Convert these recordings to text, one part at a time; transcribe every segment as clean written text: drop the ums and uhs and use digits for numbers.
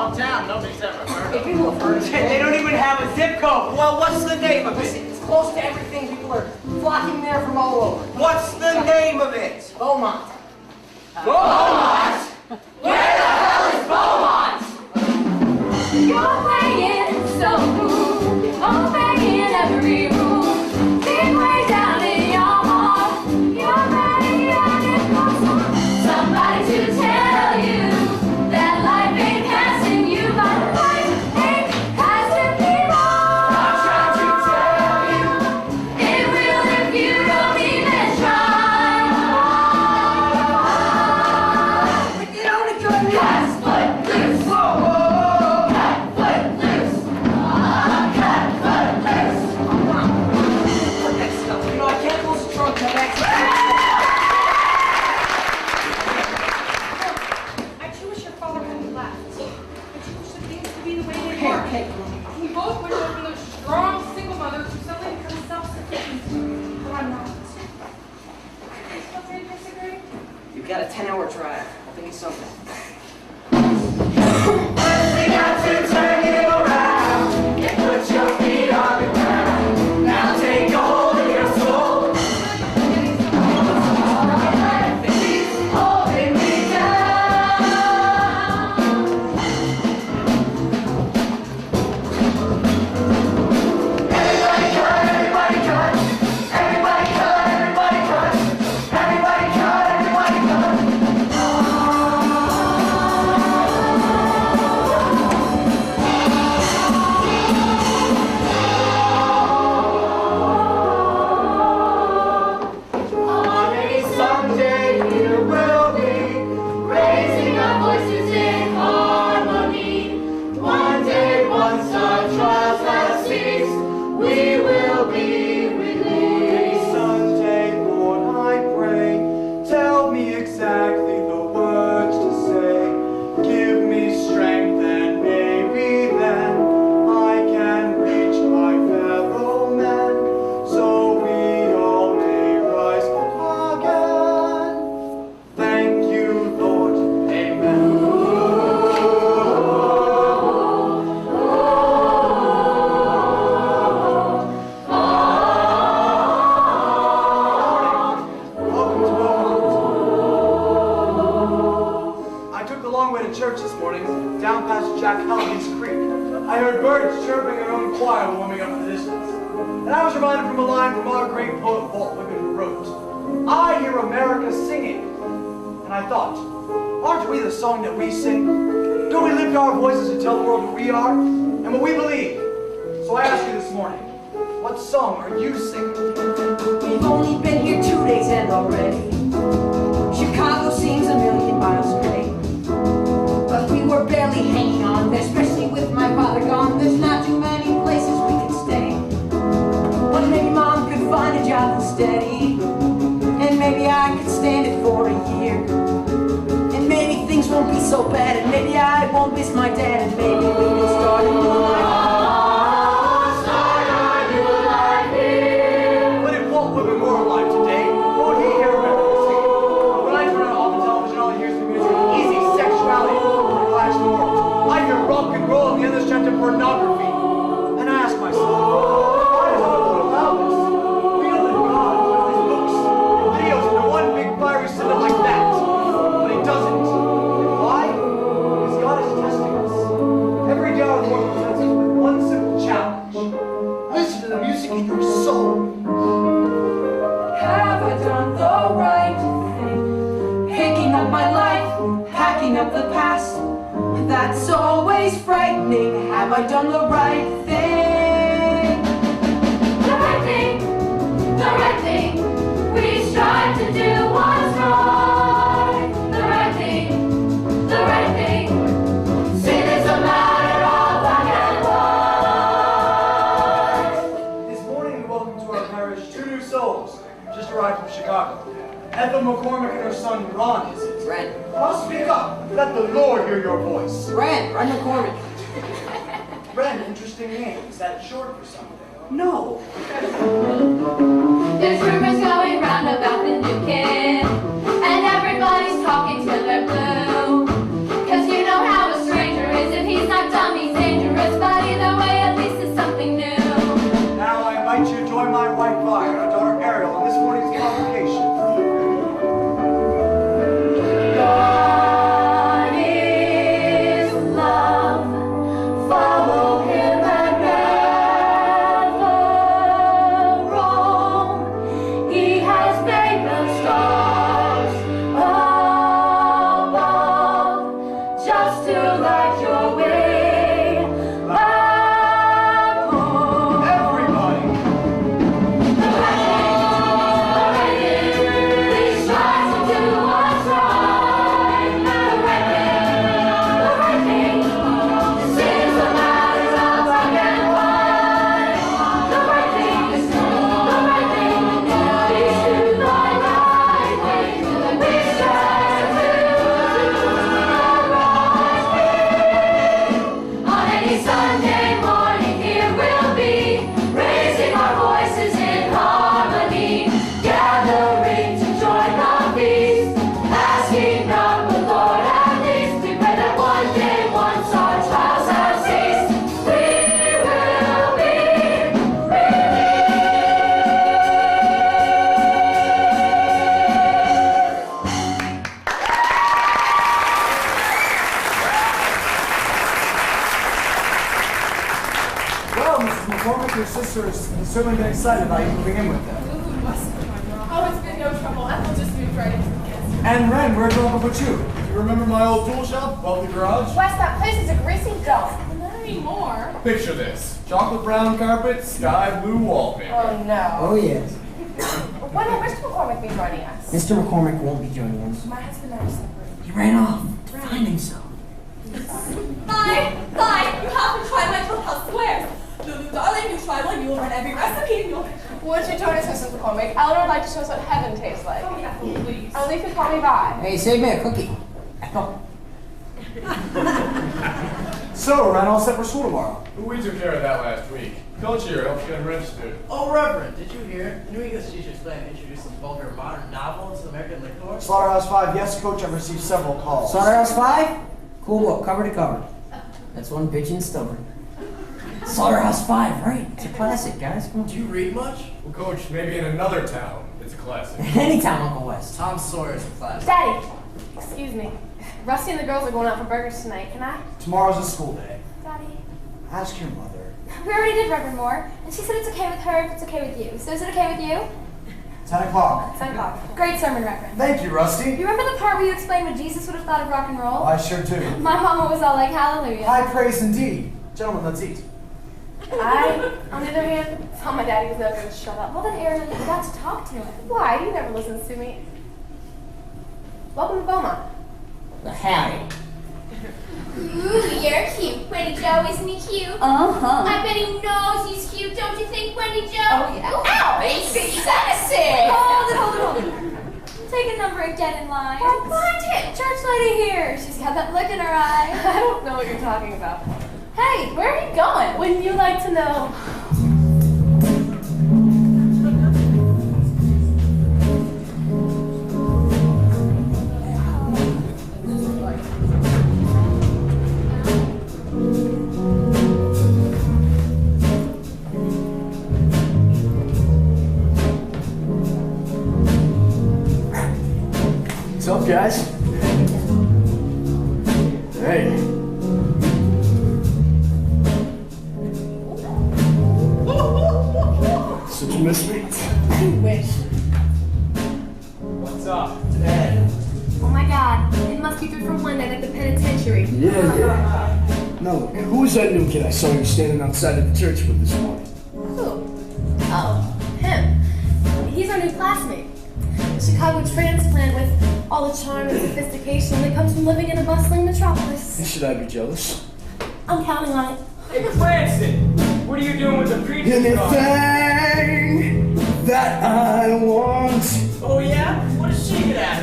small town. Nobody's ever heard of it. People have heard of it. They don't even have a zip code. Well, what's the name of it? It's close to everything. People are flocking there from all over. What's the name of it? Beaumont. Beaumont? Where the hell is Beaumont? You're playing so cool. You're playing every room. Big way down in your heart. You're ready and it goes on. Somebody to tell you that life ain't passing you by. Life ain't passing me by. I'm trying to tell you. It will if you don't even try. But you only could Cut footloose. Cut footloose. Cut footloose. put that stuff. You know, I can't close the trunk till next week. I too wish your father hadn't left. I too wish that things could be the way they Here, are. okay. We both wish there were those strong single mothers who suddenly become self-sufficient. But I'm not. Are you still ready to disagree? You've got a 10-hour drive. I'll think of something. We got to turn it around and put your feet on the ground. Now take a hold of your soul. Keep holding me down. Everybody cut, everybody cut. Everybody cut, everybody cut. Everybody cut, everybody cut. Maybe someday you will be Raising our voices in harmony. One day, once our trials have ceased, we will be released. Someday, Lord, I pray, tell me exactly the words to say. Give me strength and maybe then I can reach my fellow men, so we all may rise again. Thank you, Lord. Amen. Welcome to Beaumont. I took the long way to church this morning, down past Jack Halligan's Creek. I heard birds chirping their own choir warming up in the distance. And I was reminded from a line from our great poet Walt Whitman who wrote, I hear America singing. And I thought, aren't we the song that we sing? Don't we lift our voices to tell the world who we are and what we believe? So I ask you this morning, what song are you singing? We've only been here 2 days and already Chicago seems a million miles away. But we were barely hanging on there, especially with my father gone. There's not too many places we can stay. But maybe Mom could find a job that's steady, and maybe I could stand it for a year. And maybe things won't be so bad, and maybe I won't miss my dad, and maybe we can start a new life. But if Walt Whitman were alive today, won't he hear America singing? When I turn on the television, all I hear is the music of easy sexuality and flash the world. I hear rock and roll and the other strand of pornography. And I ask myself, why does Hollywood allow this? We know that God put his books and videos into one big fiery cylinder like that. But he doesn't. And why? Because God is testing us. Every day our Lord presents us with one simple challenge. Listen to the music in your soul. Have I done the right thing? Picking up my life, packing up the past. That's always frightening. Have I done the right thing? The right thing, the right thing. We strive to do what's right. The right thing, the right thing. Sin is a matter of black and white. This morning we welcome to our parish 2 new souls, just arrived from Chicago. Ren McCormack and her son Ron, is it? Ren. Well, speak up. Let the Lord hear your voice. Ren McCormack. Ren, interesting name. Is that short for something? No. There's rumors going round about the new kid, and everybody's talking till they're blue. 'Cause you know how a stranger is if he's McCormack, your sister has certainly been excited about you moving in with them. Oh, it's been no trouble. Ethel just moved right into the kids. And Ren, where'd Uncle put you? You remember my old tool shop, wealthy garage? Wes, that place is a greasy dump. Not anymore. Picture this. Chocolate brown carpet, sky blue wallpaper. Oh, no. Oh, yes. When will Mr. McCormack be joining us? Mr. McCormack won't be joining us. My husband and I are separated. He ran off to find himself. Fine, you have to try my House squares. Lulu, darling, you try one, you will run every recipe in your... Won't you join us, Mrs. McCormack? Eleanor would like to show us what heaven tastes like. Oh, Ethel, please. Only if you call me by. Hey, save me a cookie. Ethel. So, Ren, all set for school tomorrow? We took care of that last week. Coach here helps get him registered. Oh, Reverend, did you hear? The new English teacher's plan to introduce some vulgar modern novel into American liquor. Slaughterhouse 5, yes, Coach, I've received several calls. Slaughterhouse 5? Cool book, cover to cover. That's one bitch and stubborn. Slaughterhouse 5, right? It's a classic, guys. Come on. Do you read much? Well, Coach, maybe in another town. It's a classic. Anytime, Uncle West. Tom Sawyer's a classic. Daddy! Excuse me. Rusty and the girls are going out for burgers tonight. Can I? Tomorrow's a school day. Daddy, Ask your mother. we already did Reverend Moore, and she said it's okay with her if it's okay with you. So is it okay with you? 10 o'clock. 10 o'clock. Great sermon, Reverend. Thank you, Rusty. You remember the part where you explained what Jesus would have thought of rock and roll? I sure do. My mama was all like, hallelujah. High praise indeed. Gentlemen, let's eat. I, on the other hand, thought my daddy was never going to shut up. Well, then, Aaron, you got to talk to him. Why? He never listens to me. Welcome to Beaumont. Howdy. Ooh, you're cute. Wendy Joe, isn't he cute? Uh-huh. I bet he knows he's cute, don't you think, Wendy Joe? Oh, yeah. Ow! He's sexy! Hold it. Take a number of dead in line. Well, find him. Church lady here. She's got that look in her eye. I don't know what you're talking about. Hey, Where are you going? Wouldn't you like to know? What's up, guys? Hey. So you miss me? What's up? Oh my god, it must be through from one night at the penitentiary. Yeah. Now look, who was that new kid I saw you standing outside of the church with this morning? Who? Oh, him. He's our new classmate. A Chicago transplant with all the charm and sophistication that comes from living in a bustling metropolis. Should I be jealous? I'm counting on it. Hey, Cranston! What are you doing with the preacher's daughter? Anything that I want. Oh, yeah? What does she get at?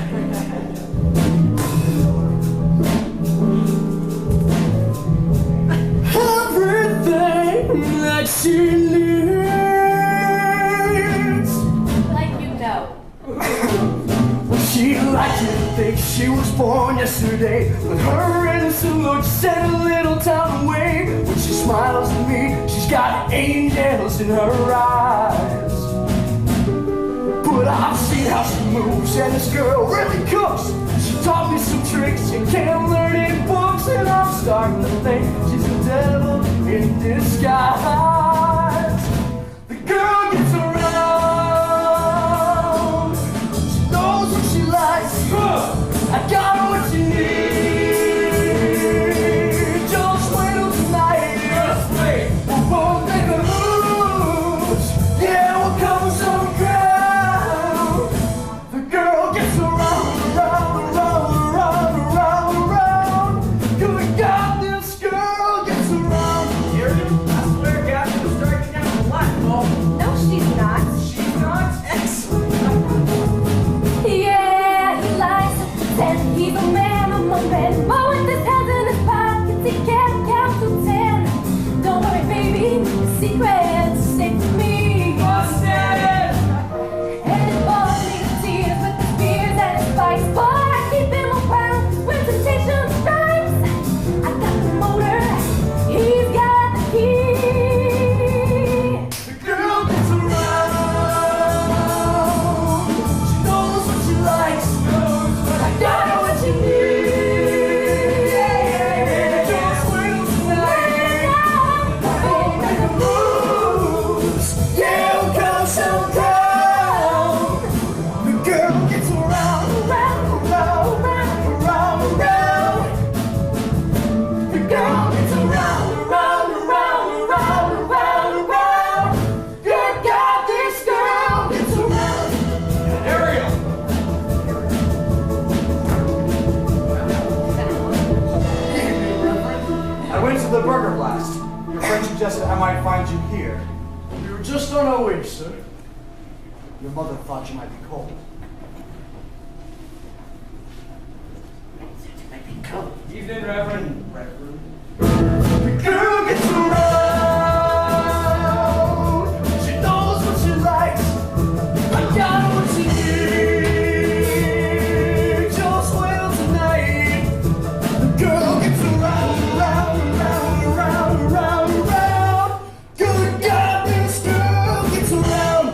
Everything that she needs. Like you know. She liked to think she was born yesterday. With her innocent look set a little town away. When she smiles at me, she's got angels in her eyes. But I've seen how she moves, and this girl really cooks. She taught me some tricks you can't learn in books, and I'm starting to think she's a devil in disguise. The girl gets around. Knows what she likes. I got what you need. Just wait till tonight. Just wait. We'll both make a moves. Yeah, we'll cover some ground. The girl gets around, around, around, around, around, around. Good God, this girl gets around. Hear you? I swear God, she was striking down the black ball. No, she's not. She's not? Excellent. Yeah, he likes to pretend he's a man among men. But with his hands in his pockets, he can't count to 10. Don't worry, baby, the secret's safe to me. And his balls need tears with his fears and his fights. Boy, I keep him around when temptation strikes. I got the motor, he's got the key. The girl gets around. She knows what she likes. I got what you need. Just wait till tonight. We'll make a move. of the burger blast. Your friend suggested I might find you here. We were just on our way, sir. Your mother thought you might be cold. Evening, Reverend. The girl gets around. She knows what she likes. I got what she needs. Just well tonight. The girl gets around, around, around, around, around, around. Good God, this girl gets around.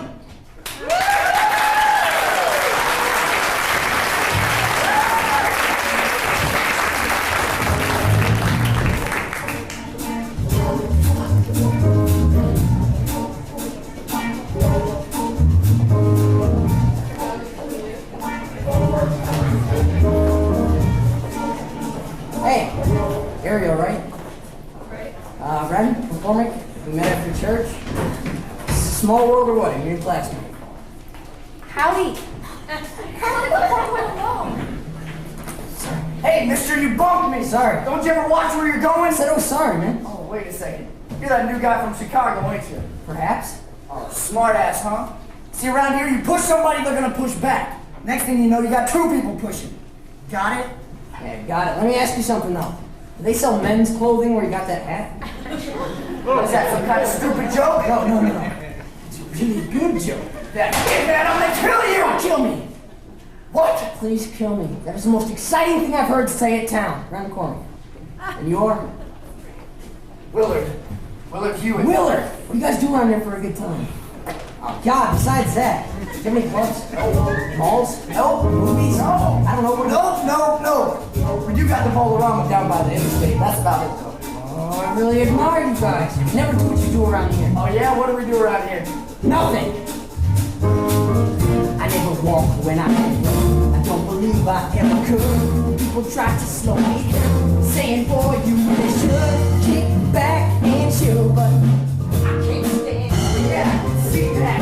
Hey, Ariel, right? Right. Ren McCormack, we met after church. It's a small world or what? You're your classmate. Howdy. Hey, mister, you bumped me. Sorry. Don't you ever watch where you're going? I said I was sorry, man. Oh, wait a second. You're that new guy from Chicago, ain't you? Perhaps. Oh, smart ass, huh? See, around here, you push somebody, they're gonna push back. Next thing you know, you got two people pushing. Got it? Yeah, got it. Let me ask you something, though. Do they sell men's clothing where you got that hat? What is that, some kind of stupid joke? No. It's a really good joke. That kid, man, I'm gonna kill you! Kill me. What? Please kill me. That is the most exciting thing I've heard say at town. Ren McCormack. And you're? Willard Hewitt. Willard! What do you guys do around there for a good time? Oh, God, besides that. Do you have any clubs? No. Malls? No. Movies? No. I don't know what... No. But you got the Bolorama down by the interstate. That's about it, though. Oh, I really admire you guys. Never do what you do around here. Oh, yeah? What do we do around here? Nothing. I never walk when I can run. I don't believe I ever could. People try to slow me down, saying, boy, you really should kick back and chill, but I can't stand it. Yeah, I can see that.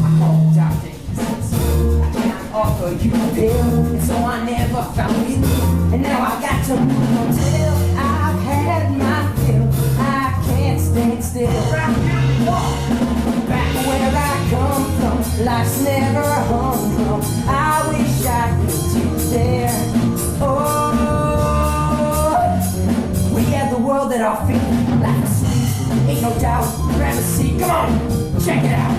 I called the doctor, he says, I can't offer you a pill, and so I never found it. And now I got to move until I've had my fill. I can't stand still. Back where I come from, life's never humdrum. I wish I could take there. Oh, we have the world at our feet, like a sweet, ain't no doubt. Grab a seat, come on, check it out.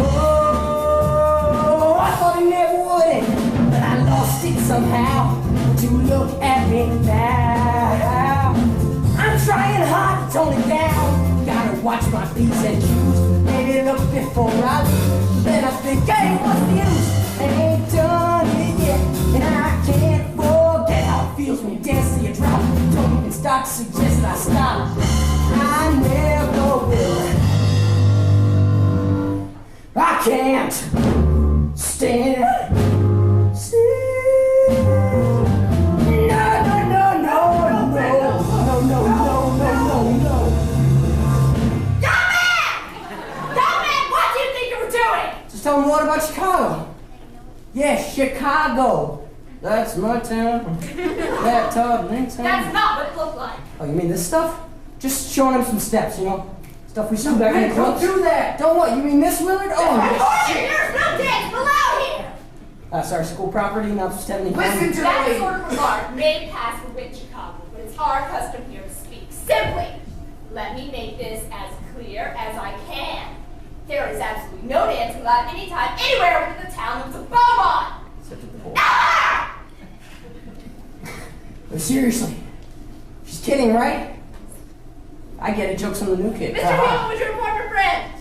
Oh, I thought he never would, but I lost it somehow. To look at me now, I'm trying hard to tone it down. Gotta watch my P's and Q's. Maybe look before I lose. Then I think, hey, what's the use? I ain't done it yet, and I can't forget how it feels when you dance to your drop. Don't even start to suggest I stop. I never will. I can't stand still. Tell me what about Chicago? Yeah, Chicago. That's my town. That Todd Links. That's not what it looked like. Oh, you mean this stuff? Just showing him some steps, you know? Stuff we saw back in the clubs. Don't do that! Don't what? You mean this, Willard? Oh, There's no dance below here. sorry, school property, not 71. Listen to That me! sort of remark may pass for wit Chicago, but it's our custom here to speak simply. Let me make this as clear as I can. There is absolutely no dancing allowed anytime, anywhere within the town of Beaumont. Such a bull. Ah! But seriously, she's kidding, right? I get it, joke's on the new kid. Mr. Hill, would you report your friend?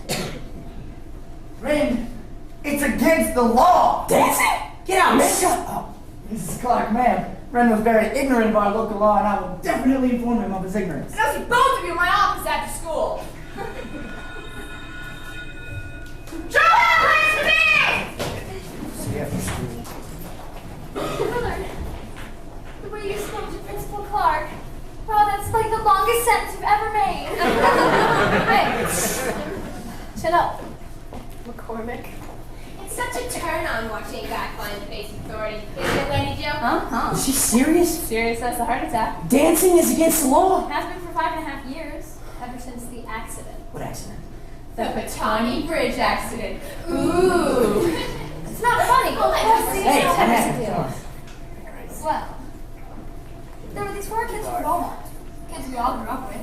Ren, it's against the law! Dancing? Get out, man! Shut up! Mrs. Clark, ma'am, Ren was very ignorant of our local law, and I will definitely inform him of his ignorance. And I'll see both of you in my office after school. Show him, please, for me! See you after school. Willard, the way you spoke to Principal Clark, wow, that's like the longest sentence you've ever made. Hey, chin up. McCormack. It's such a turn on watching a guy climb the face of authority, isn't it, Lady Jo? Is she serious? Serious as a heart attack. Dancing is against the law? Has been for 5.5 years, ever since the accident. What accident? The Pawnee Bridge accident. Ooh. It's not funny. Hey, what happened? Well, there were these 4 kids from Beaumont, kids we all grew up with,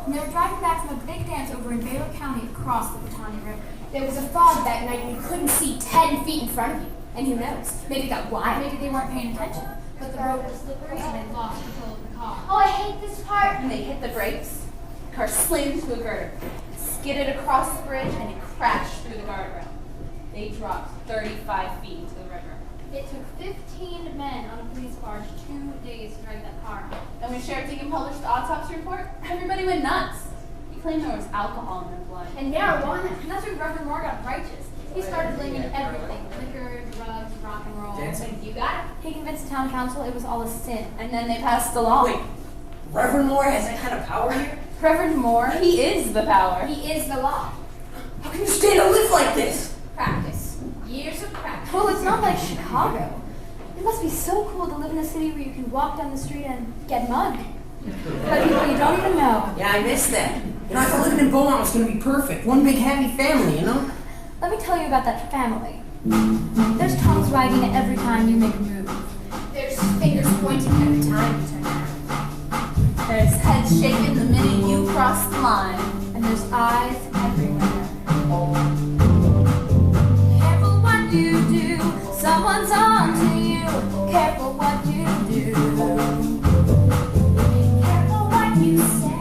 and they were driving back from a big dance over in Baylor County across the Pawnee River. There was a fog that night and you couldn't see 10 feet in front of you. And who knows? Maybe it got wild. Maybe they weren't paying attention, but the road was slippery and they lost control of the car. Oh, I hate this part. And they hit the brakes. The car slid into a girder, skidded across the bridge, and it crashed through the guardrail. They dropped 35 feet into the river. It took 15 men on a police barge 2 days to drag that car. And when Sheriff Deacon published the autopsy report, everybody went nuts. He claimed there was alcohol in their blood. And marijuana. And that's when Reverend Moore got righteous. He started blaming everything. Liquor, drugs, rock and roll. Dancing? You got it. He convinced the town council it was all a sin. And then they passed the law. Wait, Reverend Moore has that kind of power here? Reverend Moore, he is the power. He is the law. How can you stay to live like this? Practice. Years of practice. Well, it's not like Chicago. It must be so cool to live in a city where you can walk down the street and get mugged. By people you don't even know. Yeah, I missed that. You know, I thought living in Beaumont was going to be perfect. One big happy family, you know? Let me tell you about that family. There's tongues wagging every time you make a move. There's fingers pointing every time you turn around. There's heads shaking the minute you cross the line. And there's eyes everywhere. Careful what you do, someone's on to you. Careful what you do. Careful what you say,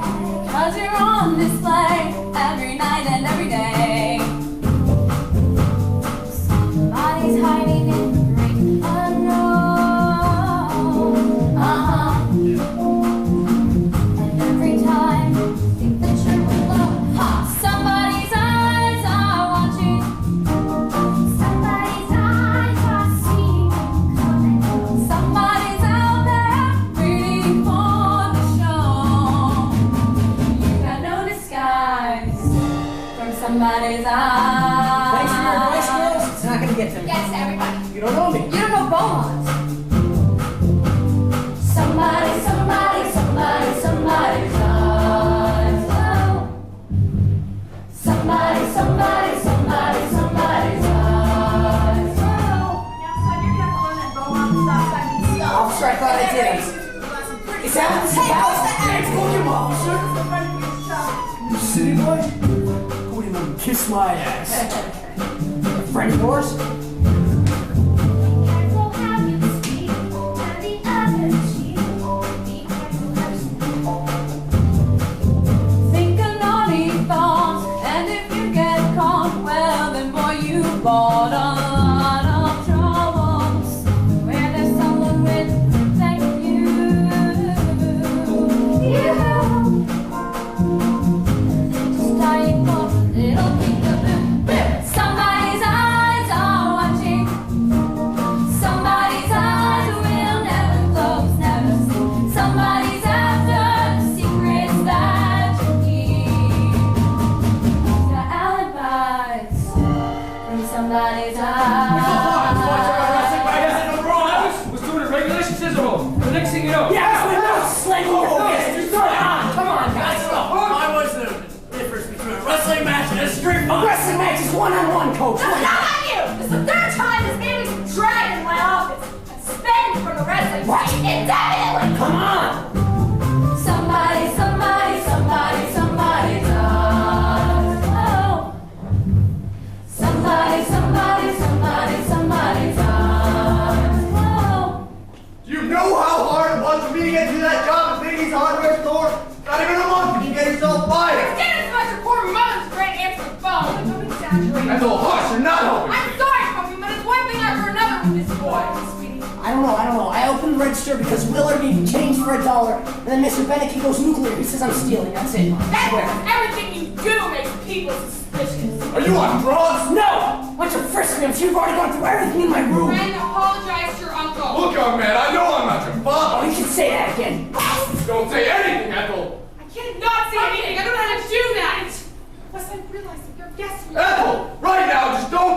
'cause you're on display every night and every day. Somebody's hiding in the great unknown. And every time you think that you're alone, somebody's eyes are watching. Somebody's eyes are seeing you coming. Somebody's out there waiting for the show. You got no disguise from somebody's eyes. Thanks for your advice, girls. It's not going to get to me. Yes, everybody. You don't know me. You don't know Beaumont. Somebody's eyes. Oh. Somebody's eyes. Oh. Now, son, you're gonna have to learn that Beaumont stop sign stuff. Officer, I thought I did. Is that what this is about? Hey, fuck him, officer. You city boy? Go in and kiss my ass. A friend of yours? Careful how you speak, and the other cheek. Be careful how you speak. Think a naughty thought, and if you get caught, well then boy you bought a lot of troubles. Where there's someone with thank you. Just dying for a little peekaboo. Somebody's eyes are watching. Somebody's eyes will never close, never see. Somebody's after the secrets that you keep. Got alibis from somebody's I was doing a regulation sizzle. The next thing you know. Yes, we know. Slang Come on, guys. Why was the difference between a wrestling match and a street fight? Wrestling match is one-on-one, coach. That's not on you! It's the third time this game is dragged in my office. I'm suspended from the wrestling team indefinitely! Come on. Somebody's eyes. Oh. Somebody's eyes. Oh. You know how hard it was for me to get through that job at Biggie's hardware store? Not even a month and you get yourself fired. Did as much your poor mother's great answer the phone. Don't exaggerate. That's all hush, you're not helping. I'm sorry, Puppy, but it's one thing after another with this boy. Sweetie. I don't know. I opened the register because Willard needed change for $1, and then Mr. Beneke goes nuclear. He says I'm stealing. That's it. That's everything you do makes people suspicious. Are you on drugs? No! Why don't you frisk me? You've already gone through everything in my room. Trying to apologize to your uncle. Look, young man, I know I'm not your Oh, father. you can say that again. Don't say anything, Ethel. I cannot say anything. I don't know how to do that. Unless I realize that you're guessing. Ethel, right now, just don't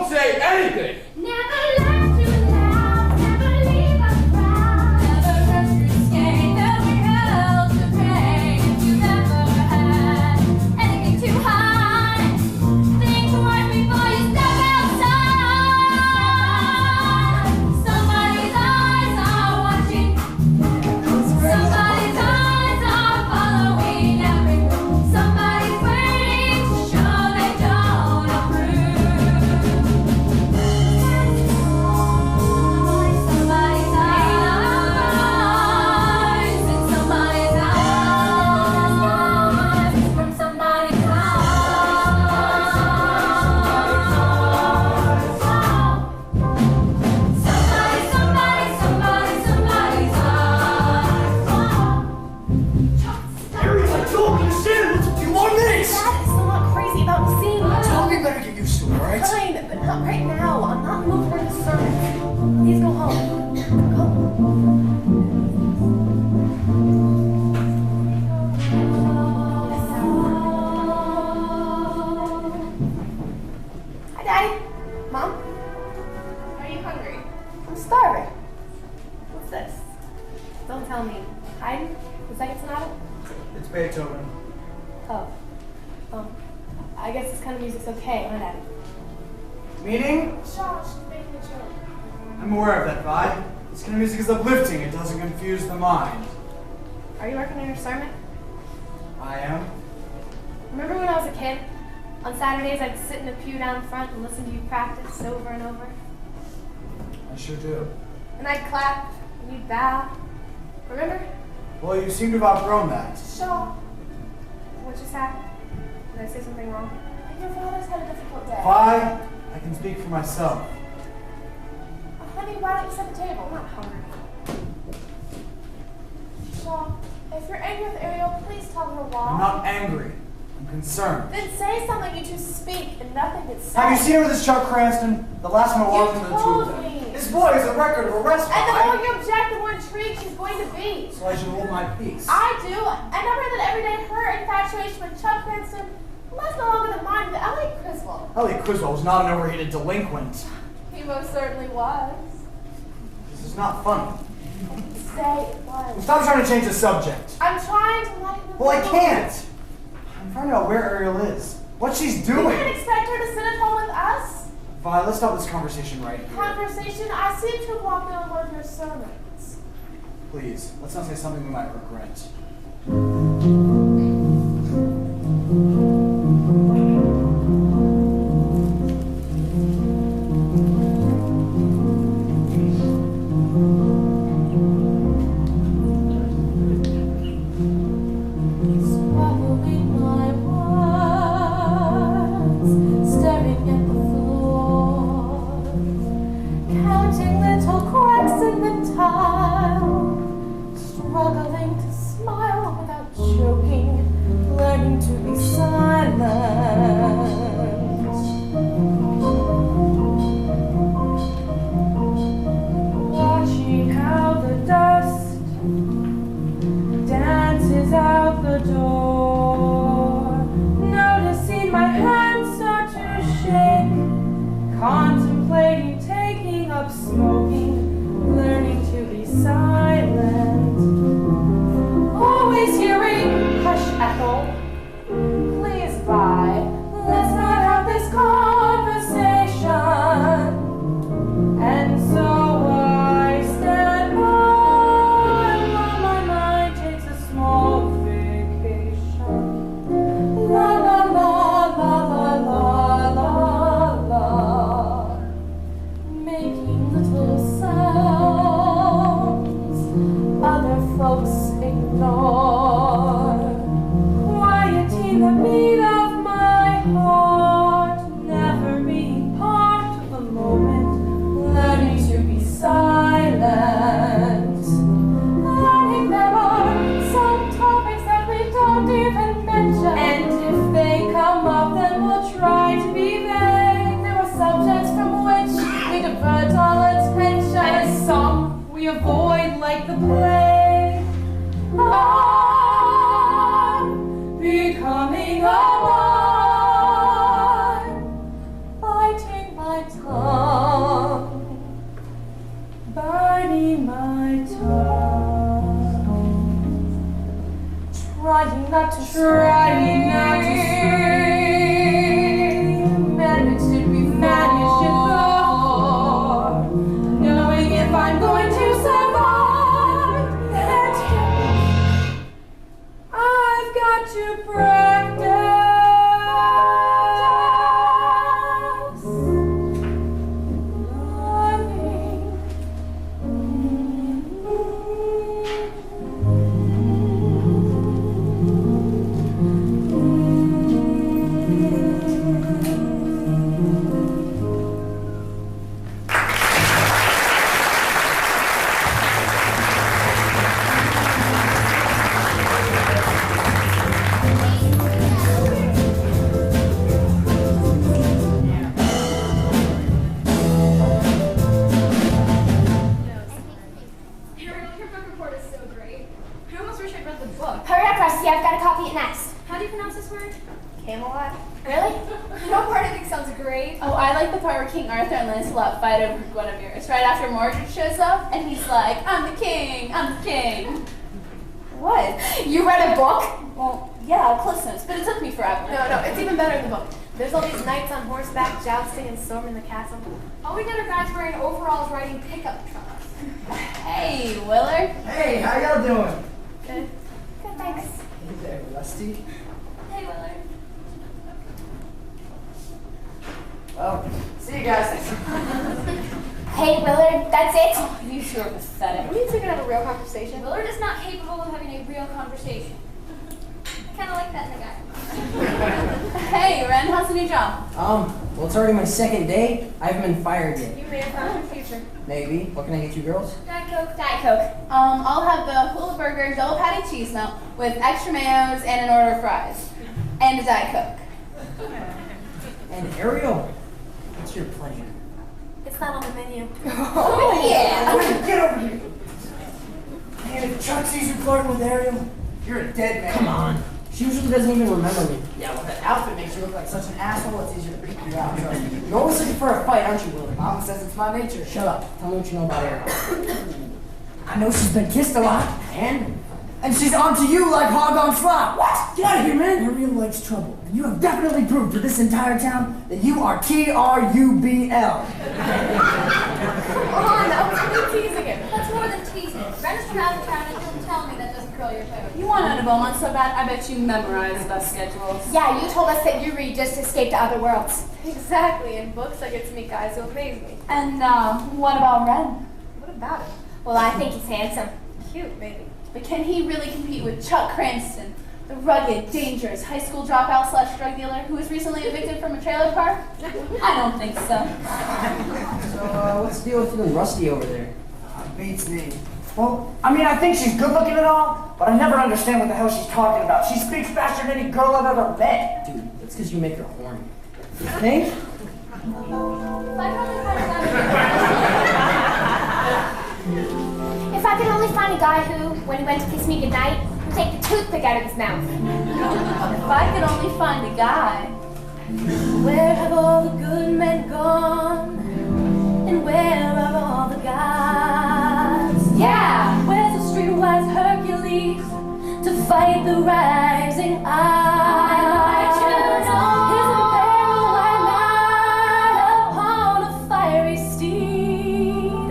I guess this kind of music's okay, huh, Daddy? Meaning? Shaw, she's making a joke. I'm aware of that, Vi. This kind of music is uplifting. It doesn't confuse the mind. Are you working on your sermon? I am. Remember when I was a kid? On Saturdays, I'd sit in the pew down front and listen to you practice over and over. I sure do. And I'd clap, and you'd bow. Remember? Well, you seem to have outgrown that. Shaw. What just happened? Did I say something wrong? Your father's had a difficult day. Vi, I can speak for myself. Honey, why don't you set the table? I'm not hungry. Shaw, if you're angry with Ariel, please tell her why. I'm not angry. I'm concerned. Then say something. You two speak, and nothing gets said. Have you seen her with this Chuck Cranston? The last time I walked into the two of them. Me. This boy is a record of arrest. And the more you object, the more intrigued she's going to be. So I should hold my peace. I do. I never that every day her infatuation with Chuck Cranston was no longer than mine with Elliot Criswell. Elliot Criswell was not an overheated delinquent. He most certainly was. This is not funny. Say it was. Stop trying to change the subject. I'm trying to let you know. Well, I can't. I'm trying to know where Ariel is. What she's doing. You can't expect her to sit at home with us. Vi, let's stop this conversation right here. Conversation? I seem to have walked in on one of your sermons. Please, let's not say something we might regret. Yeah, Cliff Notes, but it took me forever. No, it's even better in the book. There's all these knights on horseback jousting and storming the castle. All we got are guys wearing overalls riding pickup trucks. Hey, Willard. Hey, how y'all doing? Good. Good, thanks. Hey there, Rusty. Hey, Willard. Well, see you guys. Hey, Willard, that's it? Oh, you sure are pathetic. We need to have a real conversation. Willard is not capable of having a real conversation. I kind of like that in a guy. Hey, Ren, how's the new job? Well, it's already my second day. I haven't been fired yet. You may have found your future. Maybe. What can I get you girls? Diet Coke. Diet Coke. I'll have the hula burger double patty cheese melt with extra mayos and an order of fries. And a Diet Coke. And Ariel, what's your pleasure? It's not on the menu. Oh, yeah. Get over here. Man, if Chuck sees you flirting with Ariel, you're a dead man. Come on. She usually doesn't even remember me. Yeah, well, that outfit makes you look like such an asshole, it's easier to pick you out. Trust me. You're always looking for a fight, aren't you, Willard? Mom says it's my nature. Shut up. Tell me what you know about Ariel. I know she's been kissed a lot. And she's onto you like hog on slop. What? Get out of here, man. Ariel likes trouble. And you have definitely proved to this entire town that you are TRUBL. Come on, that was really teasing it. That's more than teasing. Ren is from out of town and he'll tell me that doesn't curl your toes. You want out of Beaumont so bad, I bet you memorize bus schedules. Yeah, you told us that you read just to escape to other worlds. Exactly. In books, I get to meet guys who amaze me. And what about Ren? What about it? Well, I think he's handsome. Cute, maybe. But can he really compete with Chuck Cranston, the rugged, dangerous high school dropout / drug dealer who was recently evicted from a trailer park? I don't think so. So, what's the deal with you and Rusty over there? Beats me. Well, I mean, I think she's good looking and all, but I never understand what the hell she's talking about. She speaks faster than any girl I've ever met. Dude, that's because you make her horny. You think? If I could only find a guy who, when he went to kiss me goodnight, would take the toothpick out of his mouth. If I could only find a guy. Where have all the good men gone? And where are all the guys? Yeah! Where's the streetwise Hercules to fight the rising eye? Isn't there a white knight upon a fiery steed?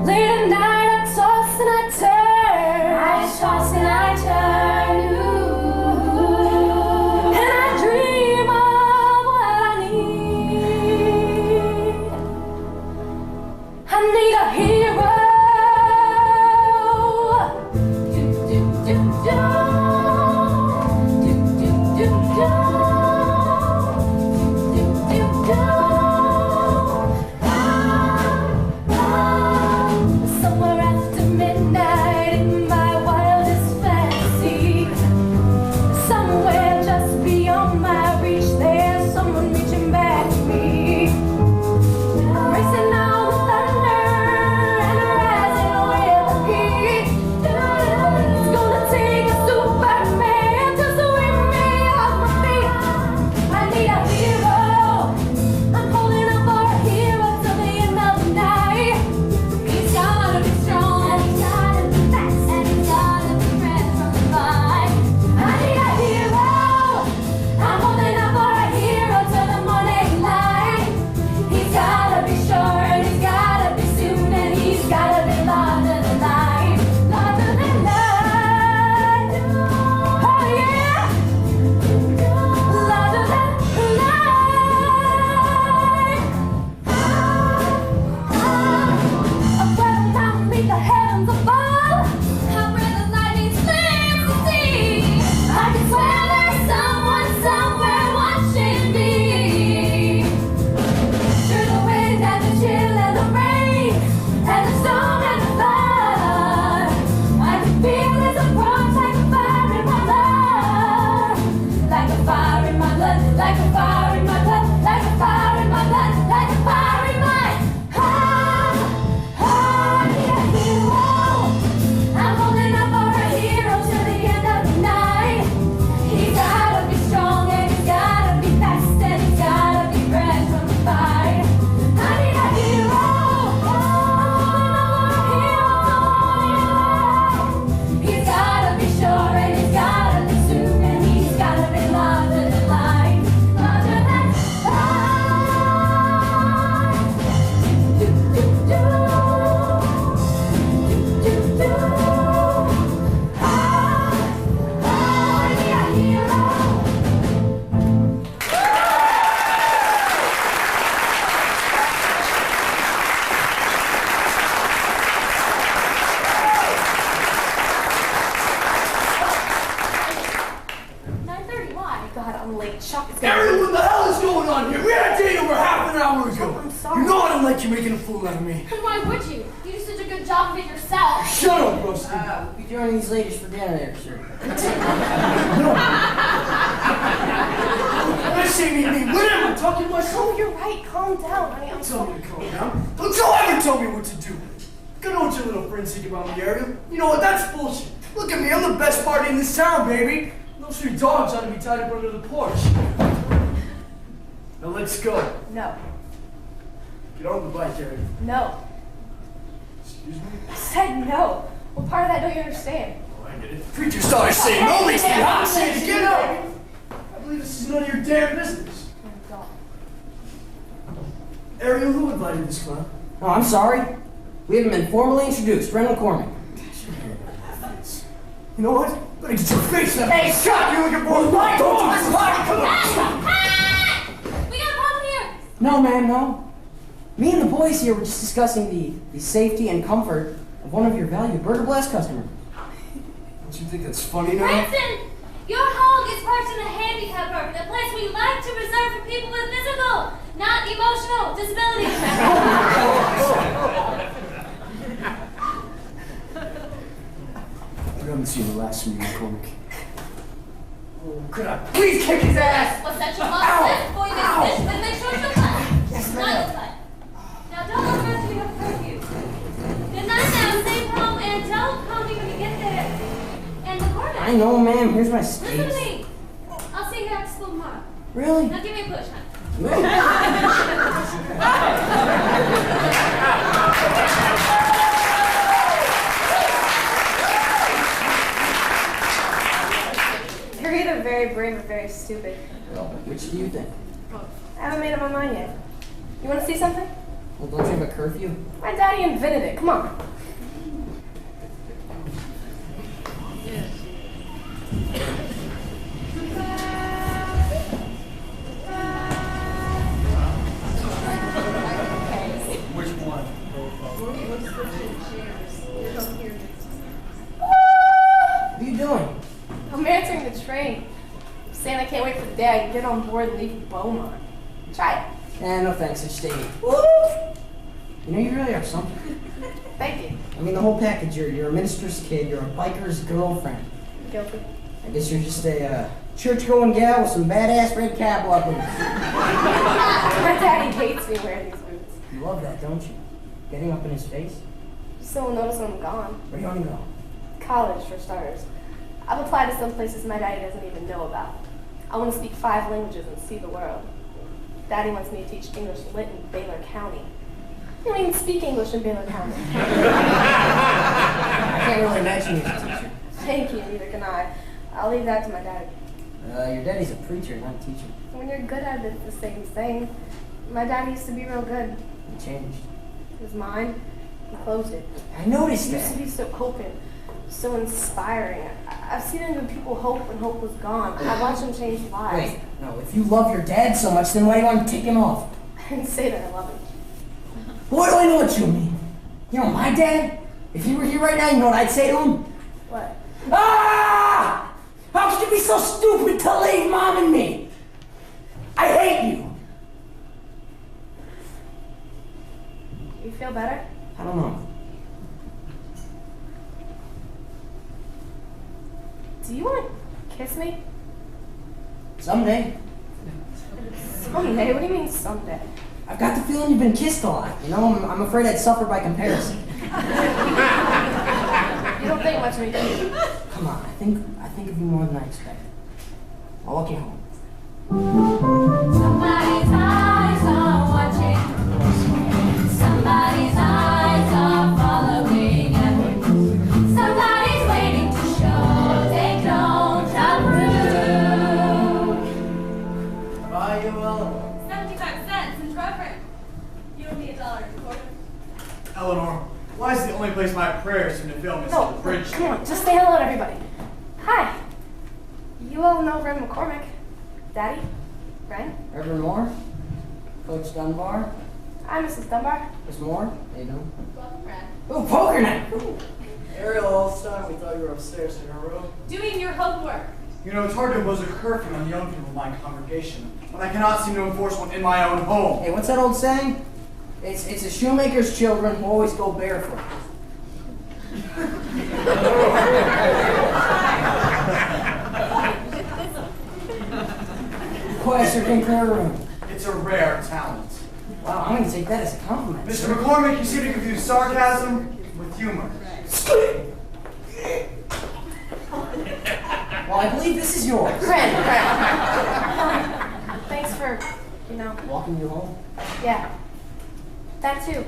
Late at night I toss and I turn. I toss and I turn. And I dream of what I need. I need a hero. Do, do, do, do. Do, do, Ariel, what the hell is going on here? We had a date over half an hour ago. I'm sorry. You know I don't like you making a fool out of me. And why would you? You do such a good job of it yourself. Shut up, Rusty. We'll be joining these ladies for dinner there, sir. I say me, whatever. I'm talking to myself. Oh, you're right. Calm down, honey. I'm Don't tell sorry. me to calm down. Don't you ever tell me what to do. I know what your little friends think about me, Ariel. You know what? That's bullshit. Look at me. I'm the best party in this town, baby. Those 3 dogs ought to be tied up under the porch. Now let's go. No. Get on the bike, Ariel. No. Excuse me? I said no. What part of that don't you understand? Oh, I get it. The preacher started saying no makes me hot. Say it again, baby. I believe this is none of your damn business. Ariel, who invited this clown? Oh, I'm sorry. We haven't been formally introduced. Ren McCormack. You know what? I'm gonna get your face out. Hey, shut! You looking for a light? Don't you come on! We got a problem here. No, ma'am, no. Me and the boys here were just discussing the safety and comfort of one of your valued Burger Blast customers. Don't you think that's funny now? Branson, your hog is parked in a handicap park, a place we like to reserve for people with physical, not emotional disabilities. I haven't seen the last of me, McCormack. Oh, could I please kick his ass? We'll set you up this before you get finished, but make sure you're cut. Yes, not your cut. Now don't look around till you have curfew. Good night now, safe home, and don't call me when you get there. And the corner. I know, ma'am. Here's my Listen to skates. me. I'll see you after school tomorrow. Really? Now give me a push, huh? You're either very brave or very stupid. Well, which do you think? I haven't made up my mind yet. You want to see something? Well, don't you have a curfew? My daddy invented it. Come on. Which one? What are you doing? I'm answering the train. I'm saying I can't wait for Dad to get on board and leave Beaumont. Try it. No thanks. I stay here. You know, you really are something. Thank you. I mean, the whole package. You're a minister's kid. You're a biker's girlfriend. Guilty. I guess you're just a church-going gal with some badass red cowboy boots. My daddy hates me wearing these boots. You love that, don't you? Getting up in his face? So we'll notice when I'm gone. Where do you want to go? College, for starters. I've applied to some places my daddy doesn't even know about. I want to speak 5 languages and see the world. Daddy wants me to teach English lit in Baylor County. I don't even speak English in Baylor County. I can't really imagine you as a teacher. Thank you, neither can I. I'll leave that to my daddy. Your daddy's a preacher, not a teacher. When you're good at it, it's the same thing. My daddy used to be real good. He changed. It was mine. He closed it. I noticed He used to that. be so open, so inspiring. I've seen him give people hope when hope was gone. I watched him change lives. Wait, no, if you love your dad so much, then why do you want to take him off? I didn't say that I love him. What do I know what you mean? You know, my dad, if he were here right now, you know what I'd say to him? What? Ah! How could you be so stupid to leave Mom and me? I hate you. You feel better? I don't know. Do you want to kiss me? Someday. Someday? What do you mean someday? I've got the feeling you've been kissed a lot. You know, I'm afraid I'd suffer by comparison. You don't think much of me, do you? Come on, I think of you more than I expected. I'll walk you home. Somebody's eyes are watching. Somebody's eyes are following. Somebody's waiting to show they don't approve. Bye, you will. 75 cents and reverend. You owe me $1 a quarter. Eleanor, why is the only place my prayers seem to fail me is No, the bridge? come on, just say hello to everybody. Hi. You all know Ren McCormack. Daddy? Ren? Reverend Moore? Coach Dunbar? Hi, Mrs. Dunbar. Miss Moore? How you doing? Welcome, Ren. Oh, poker night! Ooh. Ariel, all this time we thought you were upstairs in your room. Doing your homework. You know, it's hard to impose a curfew on the young people of my congregation when I cannot seem to enforce one in my own home. Hey, what's that old saying? It's a shoemaker's children who always go barefoot. Question concur room. It's a rare talent. Wow, I'm going to take that as a compliment. Mr. McCormack, you seem to confuse sarcasm with humor. Well, I believe this is yours. Ren. Thanks for, Walking you home? yeah. That too.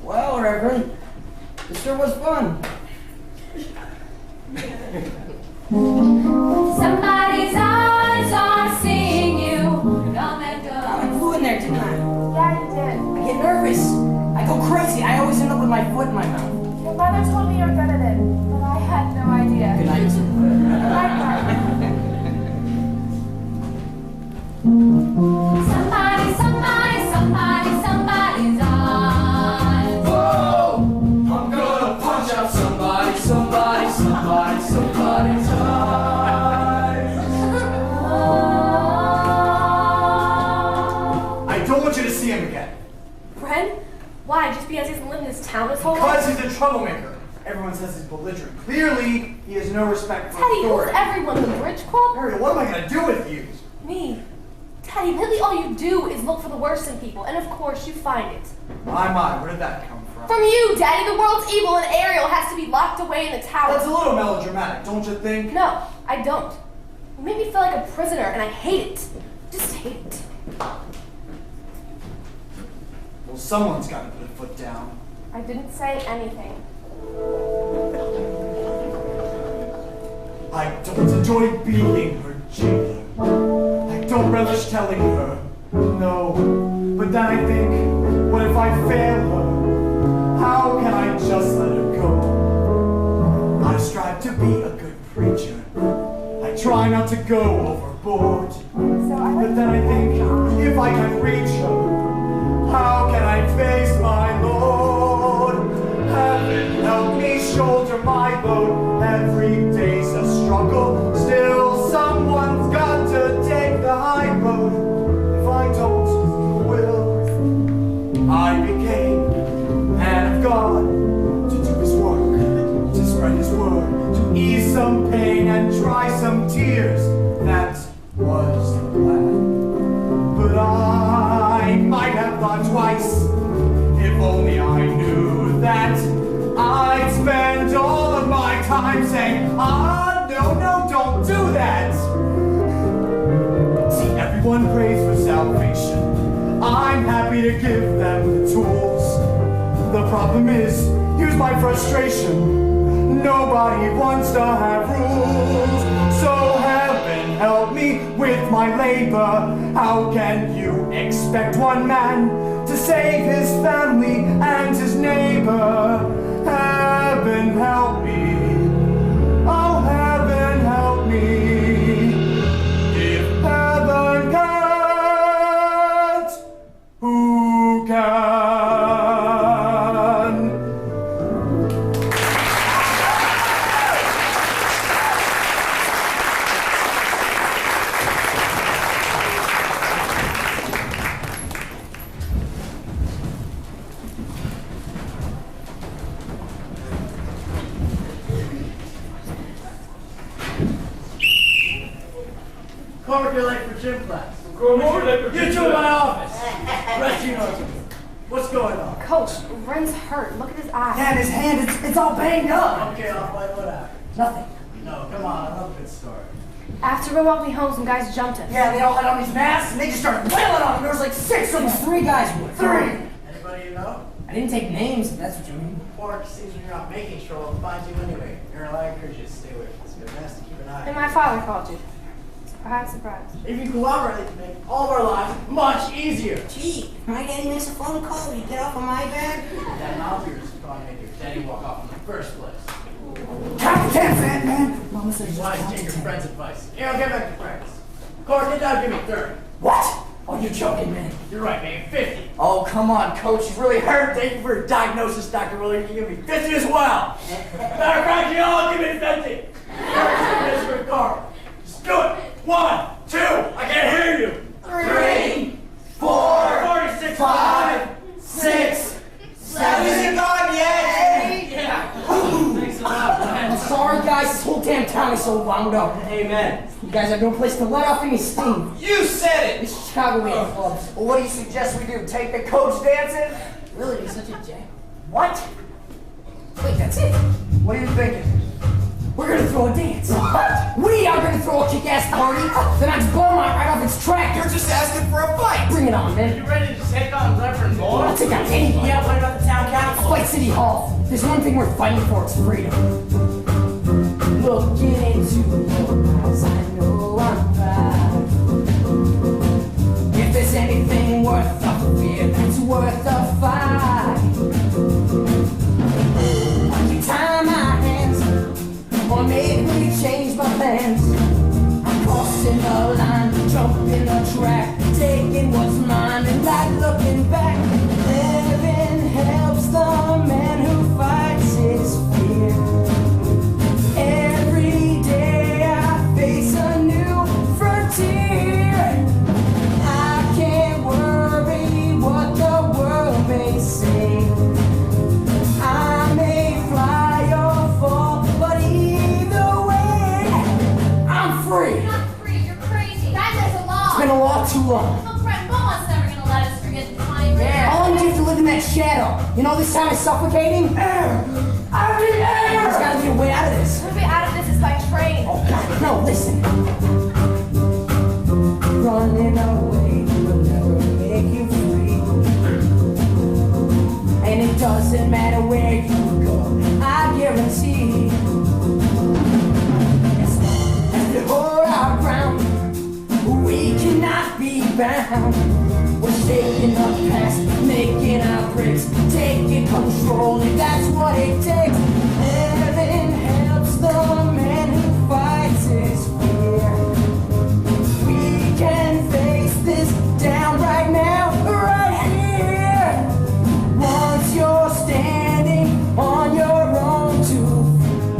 Well, Reverend, this sure was fun. Somebody's eyes are seeing you. Come and go. I flew in there, didn't I? Yeah, you did. I get nervous. I go crazy. I always end up with my foot in my mouth. Your mother told me you were good at it, but I had no idea. Good night. Good night. Somebody's eyes. Whoa! I'm gonna punch out somebody's eyes. I don't want you to see him again. Ren? Why? Just because he hasn't lived in this town his whole Because life? he's a troublemaker. Everyone says he's belligerent. Clearly, he has no respect for Teddy, who's authority. everyone? The Bridge Club? Harriet, what am I gonna do with you? Me. Teddy, lately all you do is look for the worst in people, and of course you find it. My, where did that come from? From you, Daddy! The world's evil and Ariel has to be locked away in the tower. That's a little melodramatic, don't you think? No, I don't. You made me feel like a prisoner, and I hate it. Just hate it. Well, someone's got to put a foot down. I didn't say anything. I don't enjoy being her jailer. I don't relish telling her no. But then I think, what if I fail her? How can I just let her go? I strive to be a good preacher. I try not to go overboard. But then I think, if I can reach her, how can I face my Lord? Heaven help me shoulder my load. Every day's a struggle. Still, someone's got to take the high road. If I don't, who will? I became a man of God to do his work, to spread his word, to ease some pain and dry some tears. That was the plan. But I might have thought twice, if only I knew that I'd spend all of my time saying, no, don't do that. See, everyone prays for salvation. I'm happy to give them the tools. The problem is, here's my frustration. Nobody wants to have rules. So heaven help me with my labor. How can you expect one man to save his family and his neighbor? Heaven help me. Oh, heaven help me. If heaven can't, who can? Cormack, you're late for gym class. You two in my office. Rest you know. What's going on? Coach, Ren's hurt. Look at his eye. Yeah, and his hand, it's all banged up. Okay, I'll fight what happened. Nothing. No, come on, I love a good story. After Ren walked me home, some guys jumped him. Yeah, they all had on these masks, and they just started wailing on him. There was like 6 of them. 3 guys were. 3. Anybody you know? I didn't take names, if that's what you mean. Pork sees when you're not making trouble and finds you anyway. You're a liar, you just stay away from this. It's best to keep an eye And on. my father called you. Surprise, surprise. If you cooperate, it can make all of our lives much easier. Gee, my daddy makes a phone call. You get off of my back. That mouth of yours is going to make your daddy walk off in the first place. Count to 10, fat man. Mama said just Why count take to your 10. friend's advice? Here, I'll get back to practice. Cork, get down, give me 30. What? Oh, you're joking, man. You're right, man, 50. Oh, come on, coach. He's really hurt. Thank you for your diagnosis, Dr. Willard. You give me 50 as well. Matter of fact, you all give me 50. car. Just do it. 1, 2, I can't hear you. 3, 4, 46, 5, 6, 7. Is it gone yet? Yeah. Thanks a lot, man. I'm sorry, guys. This whole damn town is so wound up. Amen. You guys have no place to let off any steam. You said it. This is Chicago, we have clubs. Well, what do you suggest we do? Take the coach dancing? Really, you're such a jack. What? Wait, that's it. What are you thinking? We're gonna throw a dance. What? We are gonna throw a kick-ass party that knocks Beaumont right off its track. You're just asking for a fight. Bring it on, man. You ready to take on Reverend Boy? I'll take on anybody. Yeah, what about the town council? Fight City Hall. There's one thing worth fighting for, it's freedom. Looking into your eyes, I know I'm proud. If there's anything worth a fear, that's worth a fight. I can tie my hands, or maybe change my plans. I'm crossing the line, jumping the track, taking what's mine and not looking back. Heaven helps the man who fights his fear. Every day I face a new frontier. I can't worry what the world may say. I may fly or fall, but either way, I'm free. You're not free, you're crazy. That is a law. It's been a law too long. Look, Fred Beaumont's never gonna let us forget the 20 years. How long do you have to live in that shadow? You know this town is suffocating? Air! I need air! There's gotta be a way out of this. The way out of this is by train. Oh God, no, listen. Running away will never make you free. And it doesn't matter where you go, I guarantee. As long as we hold our ground, we cannot be bound. We're shaking the past, making our breaks, taking control, and that's what it takes. Heaven helps the man who fights his fear. We can face this down right now, right here. Once you're standing on your own 2 feet,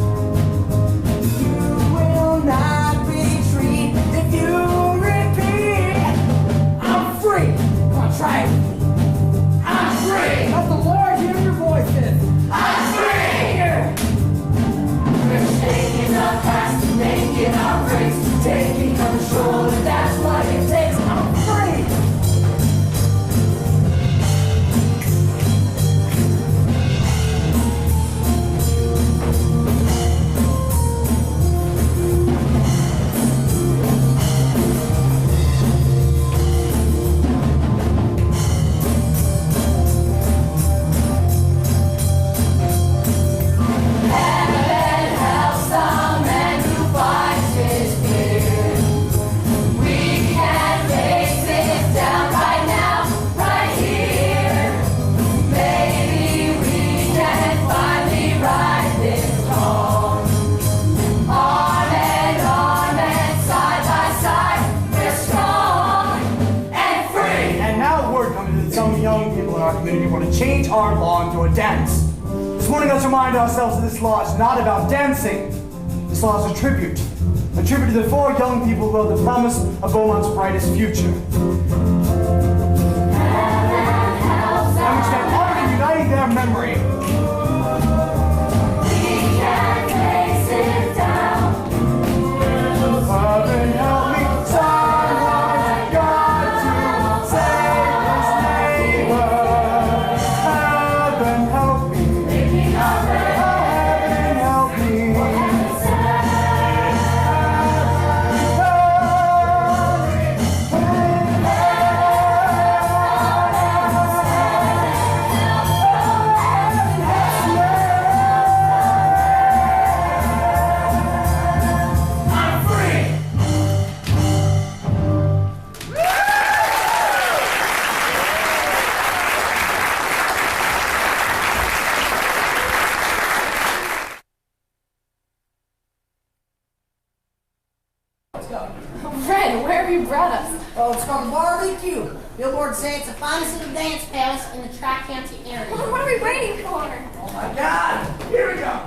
you will not retreat if you repeat. I'm free. Come on, try it with me. I'm free. Let the Lord hear your voices. I'm free. We're shaking the past, making our breaks, taking control, and that's what it takes. I'm free. Heaven helps the man who fights his fear. We can face this down right now, right here. Maybe we can finally right this wrong. Arm and side by side, we're strong and free. And now word coming that some young people in our community want to change our law into a dance. This morning, let's remind ourselves that this law is not about dancing. This law is a tribute to the 4 young people who held the promise of Beaumont's brightest future. And we stand honored in uniting their memory. We can face it down. Heaven help me, someone's got to save his neighbor. Heaven help me. Heaven help me. Fred, where have you brought us? Oh, it's called Barbecue. Billboards say it's the finest little dance palace in the Tri-County area. Well, what are we waiting for? Oh my God! Here we go!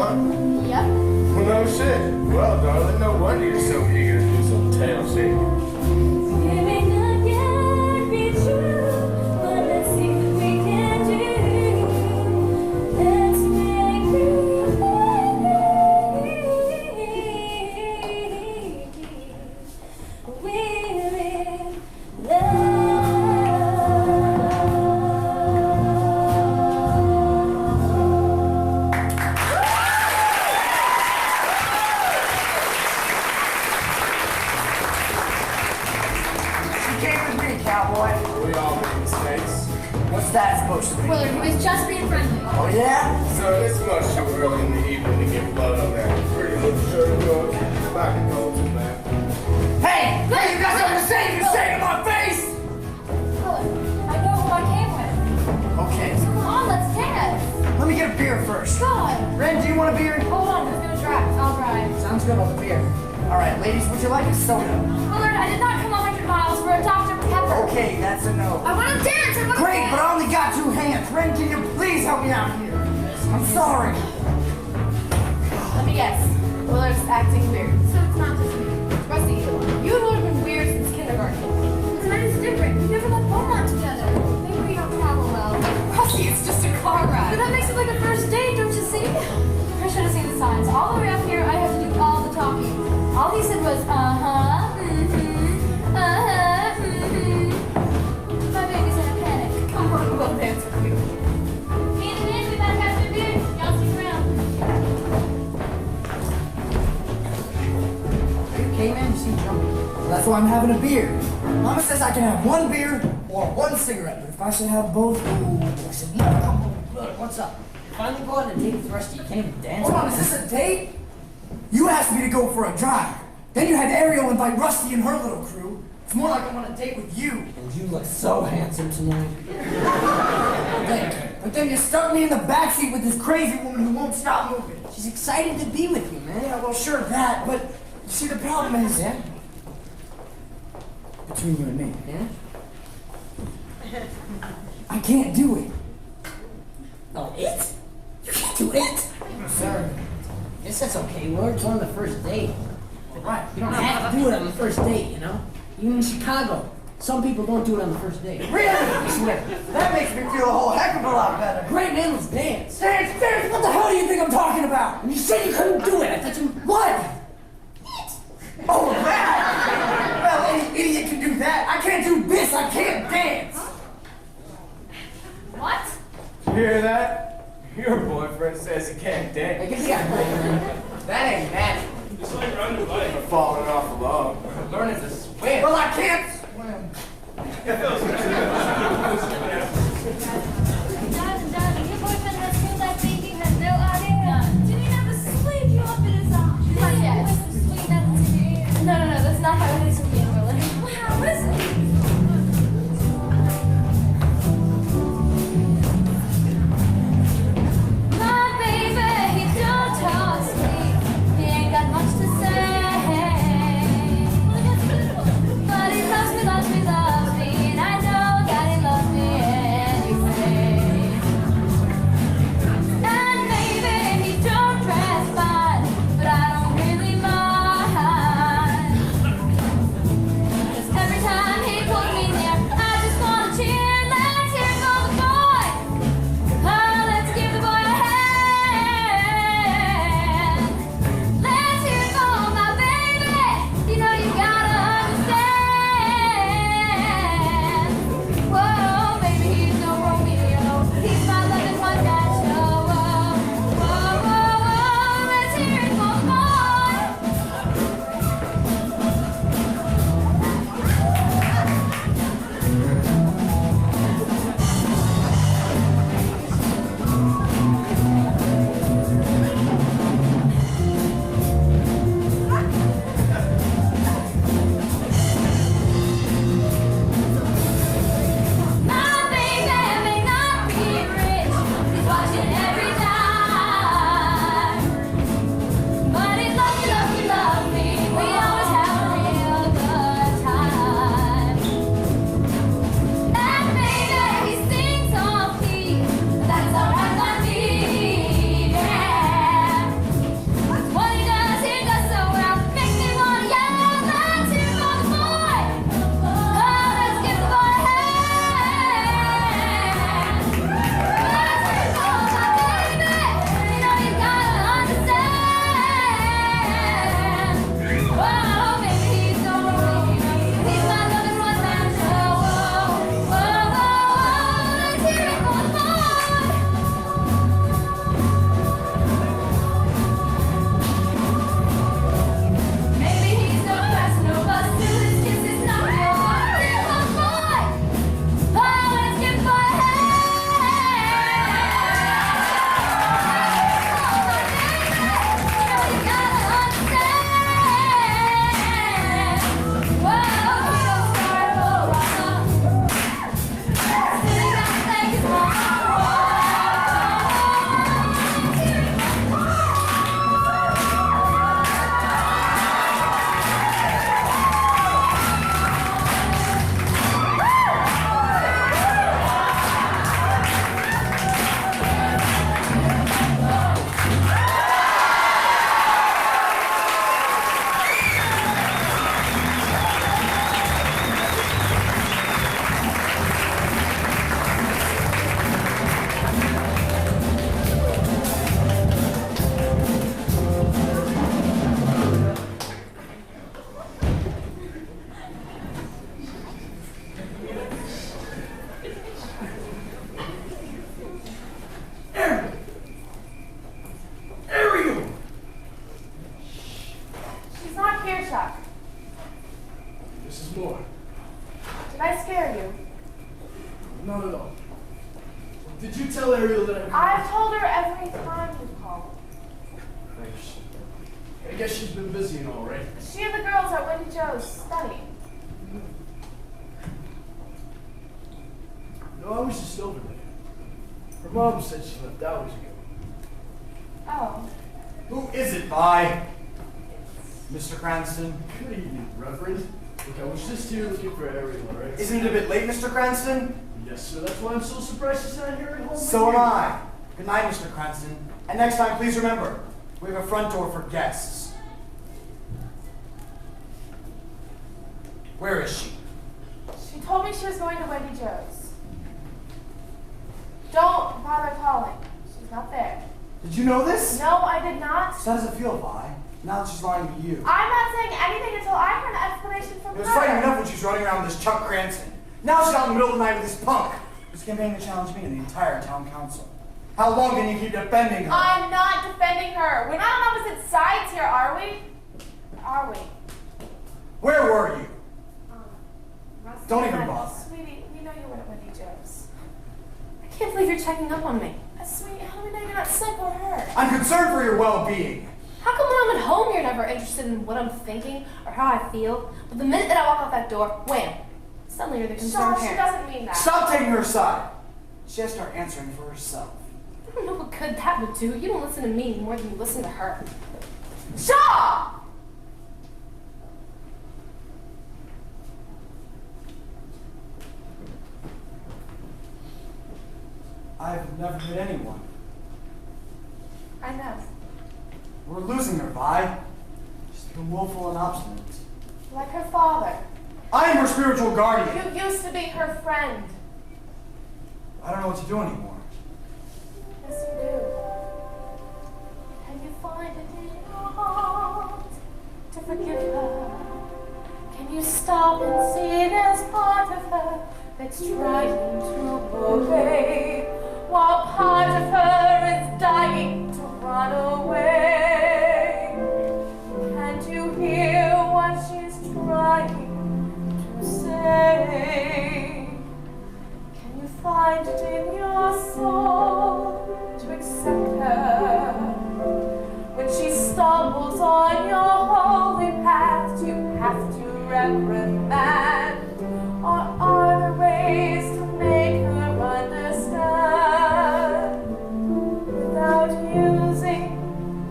fun? Yep. Well, no shit. Well, darling, no wonder you're so eager to do some tail shaking. It may not yet be true, but let's see what we can do. Let's make believe we're in love. You came with me, cowboy. We all make mistakes. What's that supposed to be? Willard, he was just being friendly. Oh, yeah? So it's much too early in the evening to get blood on that pretty little shirt of yours. Back and go to man. Hey! Hey, you got something to say? You can say it in my face! Willard, I know who I came with. Okay. Come on, let's dance. Let me get a beer first. God. Ren, do you want a beer? Hold on, who's gonna drive? I'll drive. Sounds good on the beer. All right, ladies, would you like a soda? Willard, I did not come 100 miles for a Dr. Pepper. Okay, that's a no. I want to dance. I want to Great, dance. but I only got 2 hands. Ren, can you please help me out here? I'm sorry. Let me guess. Willard's acting weird. So it's not just me. It's Rusty. You and Willard have been weird since kindergarten. Tonight is different. We never left Beaumont together. Maybe we don't travel well. Rusty, it's just a car ride. But that makes it like a first date, don't you see? I should have seen the signs. All the way up here, I have to do all the talking. All he said was, uh-huh, mm-hmm, uh-huh, mm-hmm. My baby's in a panic. Come on, we'll dance with you. Me and Nancy back after beer. Y'all stick around. Are you okay, man? You seem drunk. Well, that's why I'm having a beer. Mama says I can have 1 beer or 1 cigarette, but if I should have both, ooh, I said, no, come on. Look, what's up? Finally go on a date with Rusty. You can't even dance. Hold on, is this a date? You asked me to go for a drive. Then you had Ariel invite Rusty and her little crew. It's more like I'm on a date with you. And you look so handsome tonight. But then you stuck me in the backseat with this crazy woman who won't stop moving. She's excited to be with you, man. Yeah, well, sure that, but you see, the problem is... Yeah? Between you and me. Yeah? I can't do it. Oh, it? You can't do it? Sorry. Guess that's okay. Willard. It's on the first date. Right. You don't have to do it on the first date, you know? Even in Chicago, some people don't do it on the first date. Really? I swear. That makes me feel a whole heck of a lot better. Great man, let's dance. Dance, dance! What the hell do you think I'm talking about? And you said you couldn't do it. I thought you... What? Oh, that! Well, any idiot can do that. I can't do this. I can't dance. What? You hear that? Your boyfriend says he can't I dance. guess you got great man. That ain't magic. Just like running a bike or falling off a log. Learning to swim. Well, I can't swim. Darling, your boyfriend has killed that baby, has no idea. Did he never sleep you up in his arms? Not yet. No, that's not how it is with me and Willard. Wow, what is it? My baby, he don't toss me. He ain't got much to say. But he loves me, and I know that he loves me. tell Ariel that I've told her every time you've called. Thanks. I guess she's been busy and all, right? She and the girls are at Wendy Joe's studying. No, I was just over there. Her mom said she left hours ago. Oh. Who is it, Vi? Mr. Cranston? Good evening, Reverend. Look, I was just here looking for Ariel, all right? Isn't it a bit late, Mr. Cranston? Yes, sir. That's why I'm so surprised she's not here at home. So am I. Good night, Mr. Cranston. And next time, please remember, we have a front door for guests. Where is she? She told me she was going to Wendy Joe's. Don't bother calling. She's not there. Did you know this? No, I did not. So how does it feel, Vi? Now that she's lying to you. I'm not saying anything until I hear an explanation from her. It was frightening enough when she was running around with this Chuck Cranston. Now she's out in the middle of the night with this punk who's campaigning to challenge me and the entire town council. How long can you keep defending her? I'm not defending her. We're not on opposite sides here, are we? Are we? Where were you? Rusty, Don't even bother. Sweetie, we know you were at Wendy Joe's. I can't believe you're checking up on me. Sweetie, how do we know you're not sick or hurt? I'm concerned for your well-being. How come when I'm at home you're never interested in what I'm thinking or how I feel? But the minute that I walk out that door, wham! Suddenly you're the concerned Shaw, she parent. doesn't mean that. Stop taking her side. She has to start answering for herself. I don't know what good that would do. You don't listen to me more than you listen to her. Shaw! I've never met anyone. I know. We're losing her, Vi. She's been willful and obstinate. Like her father. I am her spiritual guardian. You used to be her friend. I don't know what to do anymore. Yes, you do. Can you find it in your heart to forgive her? Can you stop and see there's part of her that's trying to obey, while part of her is dying to run away? Can't you hear what she's trying to say? Can you find it in your soul to accept her? When she stumbles on your holy path, you have to reprimand. Or are there ways to make her understand without using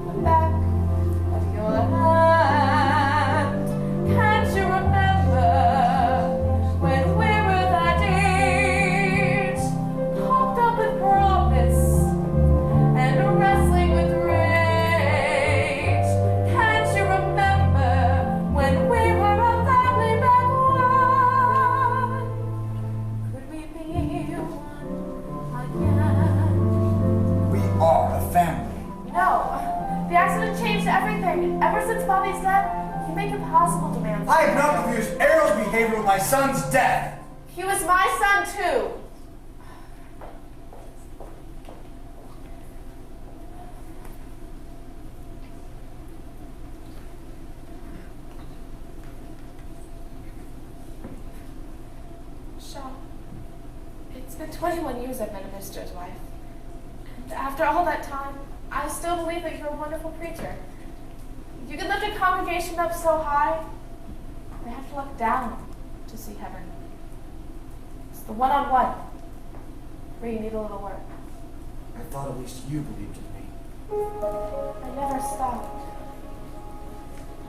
the back of your hand? Can't you remember when we were that age, pumped up with promise and wrestling with rage? Can't you remember when we were a family back one? Could we be one again? We are a family. No, the accident changed everything. Ever since Bobby's death, you make impossible demands. I have not confused Ariel's behavior with my son's death. He was my son too. Shaw, it's been 21 years I've been a minister's wife. And after all that time, I still believe that you're a wonderful preacher. You can lift a congregation up so high, they have to look down to see heaven. It's the one-on-one where you need a little work. I thought at least you believed in me. I never stopped.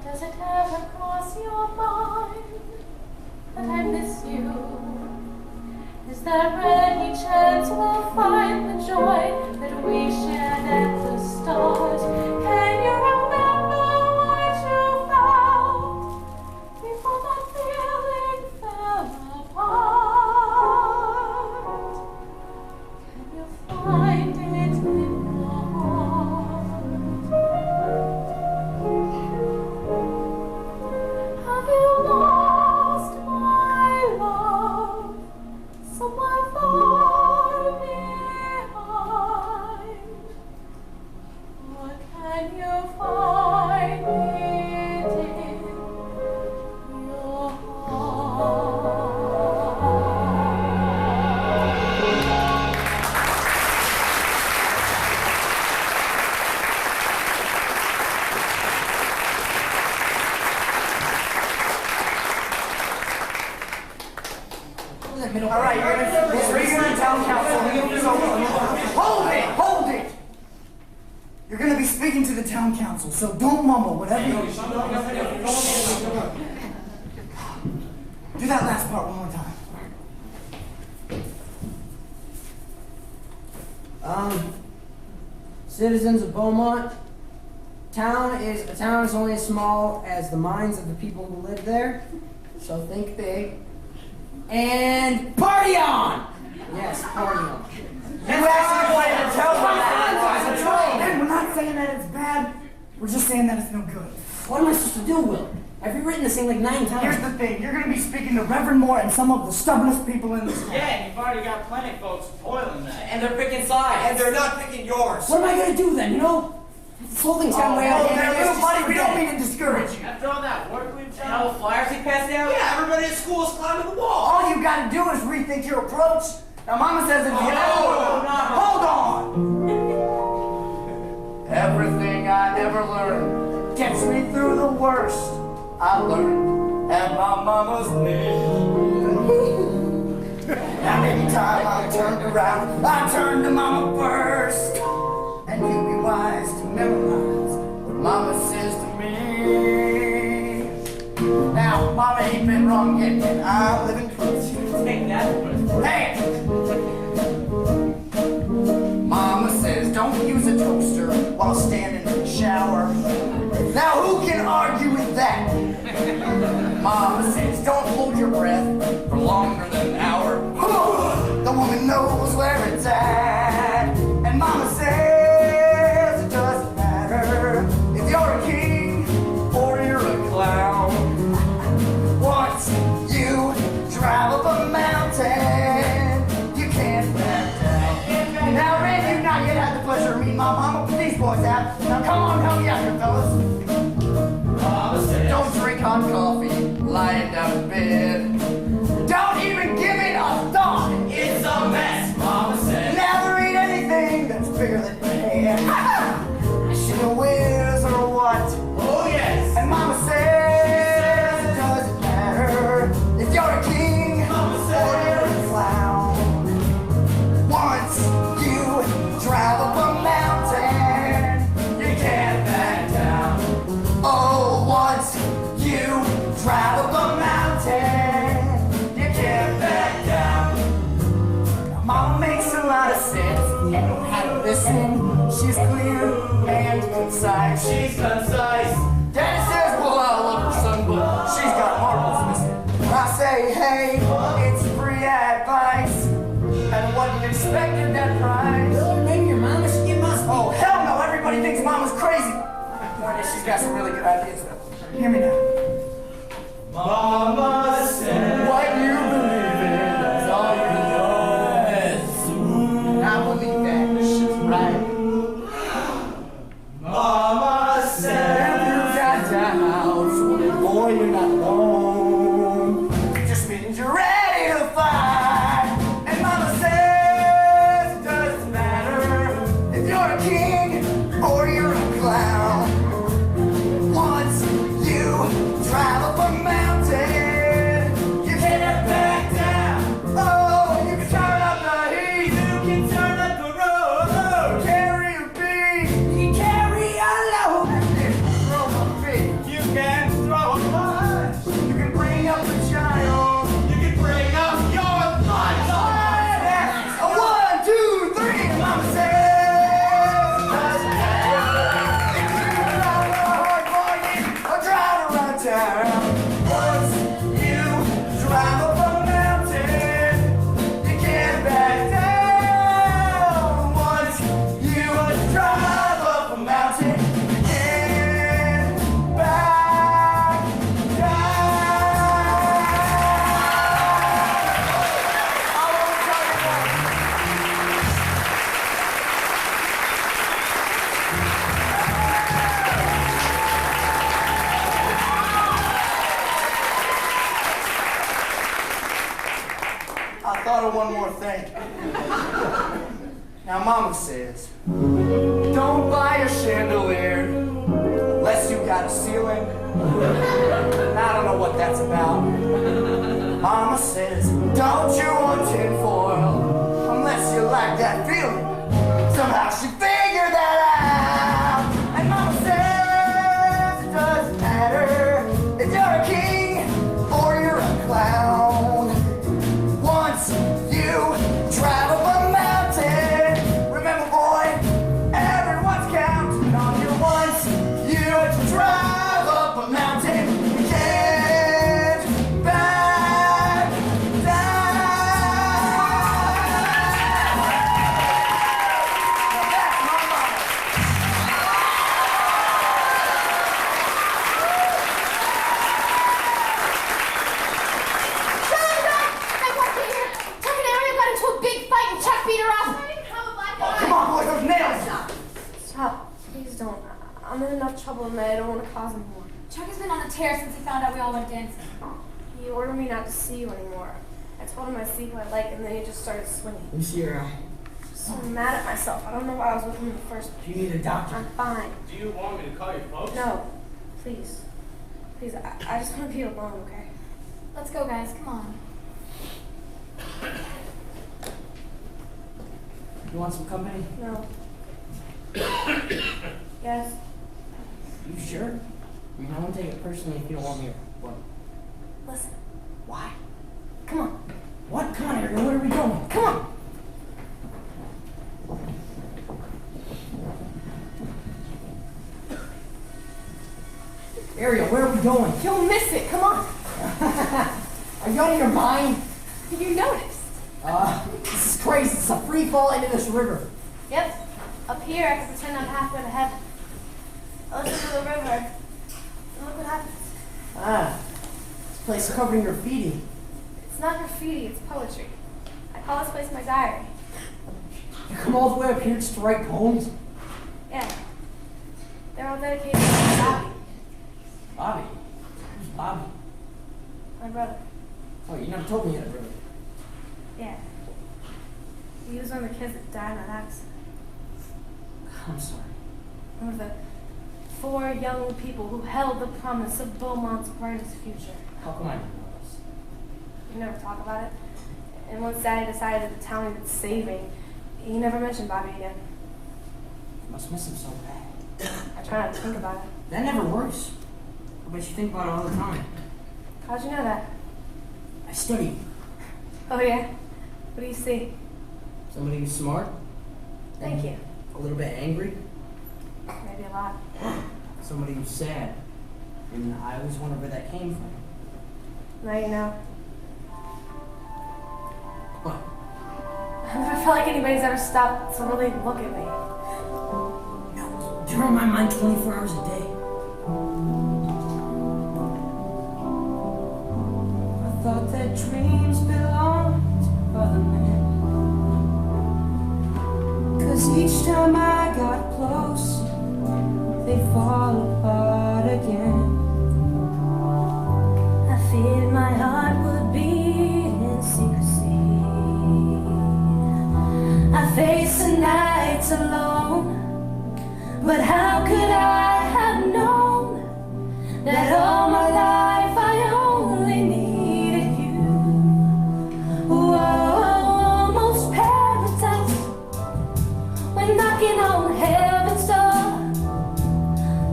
Does it ever cross your mind that I miss you? Is there any chance we'll find the joy that we shared at the start? Can you remember what you felt before that feeling fell apart? Can you find it in your heart? middle. All right, you're gonna town council. So, hold it. You're gonna be speaking to the town council, so don't mumble, whatever you do. That last part one more time. Citizens of Beaumont, a town is only as small as the minds of the people who live there, so think big. And party on! Yes, party on. You actually wanted to tell them that. Hey, we're not saying that it's bad. We're just saying that it's no good. What am I supposed to do, Will? I've rewritten this thing like 9 times. Here's the thing. You're going to be speaking to Reverend Moore and some of the stubbornest people in this town. Yeah, and you've already got plenty folks spoiling that. And they're picking sides. And they're not picking yours. What am I going to do then, you know? This whole thing's got way out there, little buddy, we don't mean to discourage you. After all that work we've done, all the flyers we passed out? Yeah, everybody at school is climbing the wall. All you got to do is rethink your approach. Now, Mama says if you hold on. Everything I ever learned gets me through the worst. I learned at my mama's knee. Now, anytime I turned around, I turned to Mama first. And you'd be wise to memorize what Mama says to me. Now, Mama ain't been wrong yet, and I'm living proof. Take that one. Hey! Mama says don't use a toaster while standing in the shower. Now who can argue with that? Mama says don't hold your breath for longer than an hour. The woman knows where it's at. And Mama says it doesn't matter if you're a king or you're a clown. Once you drive up a mountain, you can't back down. Now, Ren, you've not yet had the pleasure of meeting my mama, but these boys have. Now, come on, help me out here, fellas. Mama says, don't drink hot coffee lying down in bed. Don't even give it a thought. It's a mess, Mama says. Never eat anything that's bigger than your head. She a whiz or what? Oh, yes. And Mama says it doesn't matter if you're a king or you're a clown. Once you drive up a mountain, you can't back down. Oh, once you drive up a mountain, you can't back down. Now, Mama makes a lot of sense and know how to listen. She's clear and concise. She's concise. Daddy says, well, I love her son, but she's got marbles missing. I say, hey, it's free advice. And what do you expect at that price? Or maybe your mama should get my Oh, hell no, everybody thinks Mama's crazy. The point is, she's got some really good ideas, though. Hear me now. Mama said, what you believe in is all you know. Yes. I believe that. This shit's right. Mama said, if you got doubts, well, boy, you're not alone. It just means you're ready to fight. And Mama says, it doesn't matter if you're a king or you're a clown. Once you drive up a mountain, you can't back down. Oh, you can turn up the heat. You can turn up the road. Carry a beat. You carry a load. You can throw a fit. You can throw a punch. You can bring up a child. You can bring up your lunch. A 1, 2, 3. Mama says, doesn't matter if you drive a hard bargain or drive around town. Once you drive up a mountain, you can't back down. Once you drive up a mountain, you can't back down. I won't tell you what. I thought of one more thing. Now, Mama says, don't buy a chandelier unless you got a ceiling. I don't know what that's about. Mama says, don't you want tinfoil? Unless you like that feeling. Somehow she figured that out. And Mama says it doesn't matter if you're a king or you're a clown. Once you drive up a mountain, remember boy, everyone's counting on you. Once you drive up a mountain, you can't back down. Now that's my mama. Come on, boy, those nails! Stop. Please don't. I'm in enough trouble and I don't want to cause any more. Chuck has been on a tear since he found out we all went dancing. He ordered me not to see you anymore. I told him I see who I like and then he just started swinging. Let me see your eye. I'm so mad at myself. I don't know why I was with him in the first place. You need a doctor. I'm fine. Do you want me to call you folks? No. Please. Please, I just want to be alone, okay? Let's go, guys. Come on. You want some company? No. Yes. You sure? I mean, I won't take it personally if you don't want me to. What? Listen. Why? Come on. What? Come on, Ariel, where are we going? Come on. Ariel, where are we going? You'll miss it. Come on. Are you out of your mind? You noticed. This is crazy. It's a free fall into this river. Yep. Up here, I can pretend I'm halfway to heaven. I listen to the river. And look what happens. This place is covered in graffiti. It's not graffiti, it's poetry. I call this place my diary. You come all the way up here just to write poems? Yeah. They're all dedicated to Bobby, Bobby? Who's Bobby? my brother. Oh, you never told me you had a brother. Yeah. He was one of the kids that died in that accident. I'm sorry. One of the 4 young people who held the promise of Beaumont's brightest future. How come I didn't know this? You never talk about it. And once Daddy decided that the town needed saving, he never mentioned Bobby again. You must miss him so bad. I try not to think about it. That never works. I bet you think about it all the time. How'd you know that? I study. Oh yeah? What do you see? Somebody who's smart. Thank you. A little bit angry. Maybe a lot. Somebody who's sad. And I always wonder where that came from. Now you know. What? I never felt like anybody's ever stopped to really look at me. No. You're on my mind 24 hours a day. I thought that dreams belonged to other men. 'Cause each time I got close, they fall apart again. I feared my heart would beat in secrecy. I faced the nights alone, but how could I have known that all my life I only needed you? Whoa, almost paradise, when knocking on heaven's door.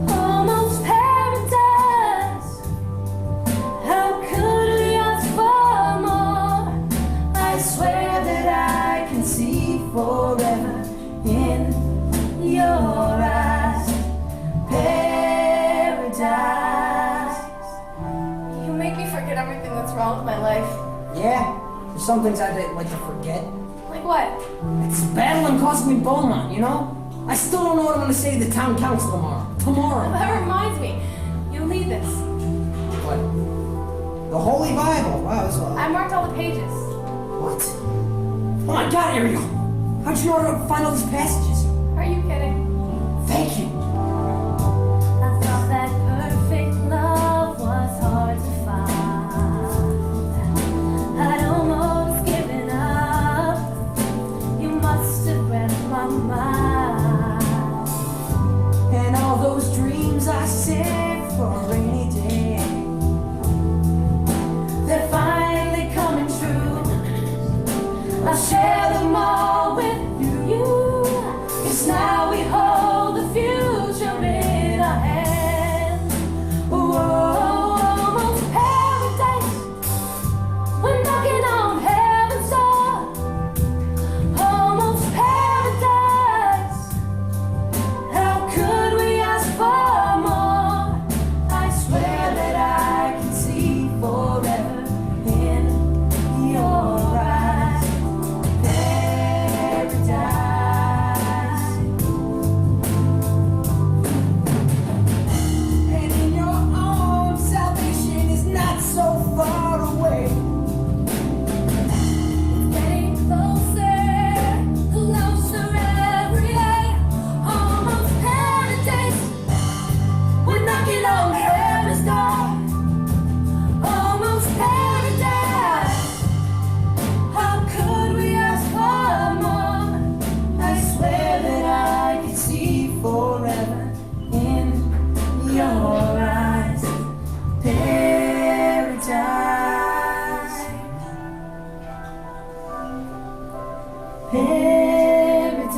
Almost paradise, how could we ask for more? I swear that I can see forever in your eyes. Paradise. You make me forget everything that's wrong with my life. Yeah? There's some things I'd like to forget. Like what? It's battling causing me Beaumont, you know? I still don't know what I'm gonna say to the town council tomorrow. That reminds me. You'll need this. What? The Holy Bible. Wow, that's a I marked all the pages. What? Oh my God, Ariel! How'd you know where to find all these passages? Are you kidding? Thank you. I thought that perfect love was hard to find. I'd almost given up. You must have read my mind. And all those dreams I saved for a rainy day, They finally knocking on heaven's door. Almost paradise. How could we ask for more? I swear that I could see forever in your eyes. Paradise. Paradise.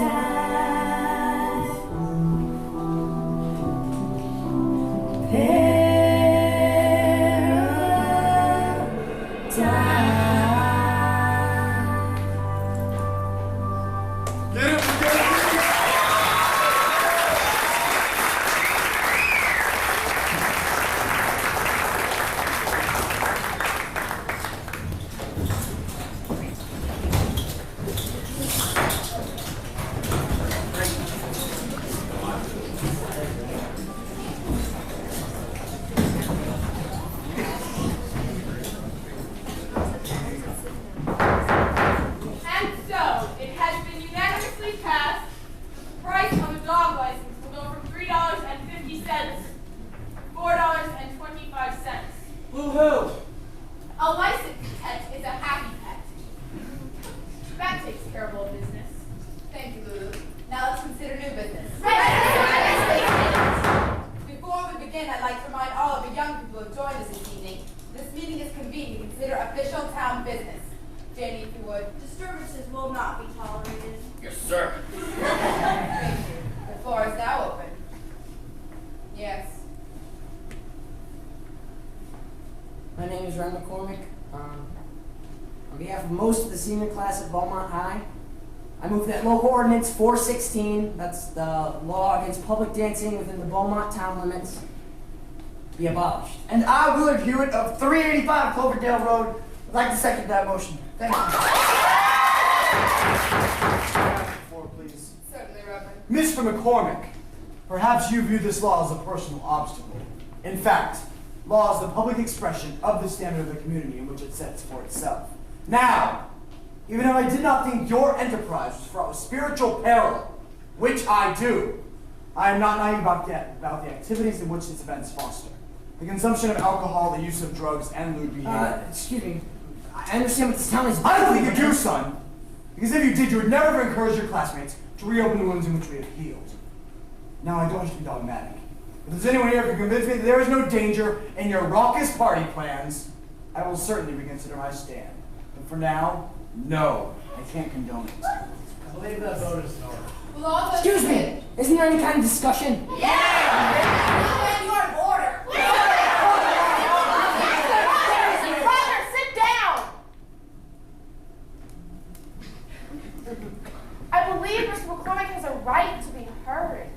And so, it has been unanimously passed. The price on the dog license will go from $3.50 to $4.25. Woo-hoo! A licensed pet is a happy pet. That takes care of old business. Thank you, Lulu. Now let's consider new business. Before we begin, I'd like to remind all of the young people who have joined us this evening, this meeting is convened to consider official town business. Janie, if you would. Disturbances will not be tolerated. Yes, sir. Thank you. The floor is now open. Yes. My name is Ren McCormack. On behalf of most of the senior class at Beaumont High, I move that local ordinance 416, that's the law against public dancing within the Beaumont town limits, be abolished. And I, Willard Hewitt of 385 Cloverdale Road, would like to second that motion. Thank you. Floor, please. Certainly, Reverend. Mr. McCormack, perhaps you view this law as a personal obstacle. In fact, law is the public expression of the standard of the community in which it sets for itself. Now, even if I did not think your enterprise was fraught with spiritual peril, which I do, I am not naive about the activities in which its events foster. The consumption of alcohol, the use of drugs, and lewd behavior. Excuse me, I understand what this town is. I don't think you do, son. Because if you did, you would never have encouraged your classmates to reopen the wounds in which we have healed. Now, I don't wish to be dogmatic. If there's anyone here who can convince me that there is no danger in your raucous party plans, I will certainly reconsider my stand. But for now, no, I can't condone it. I believe that vote is in order. Will all those Excuse me, isn't there any kind of discussion? Yeah! You are in order! Brother, sit down! I believe Mr. McCormack has a right to be heard.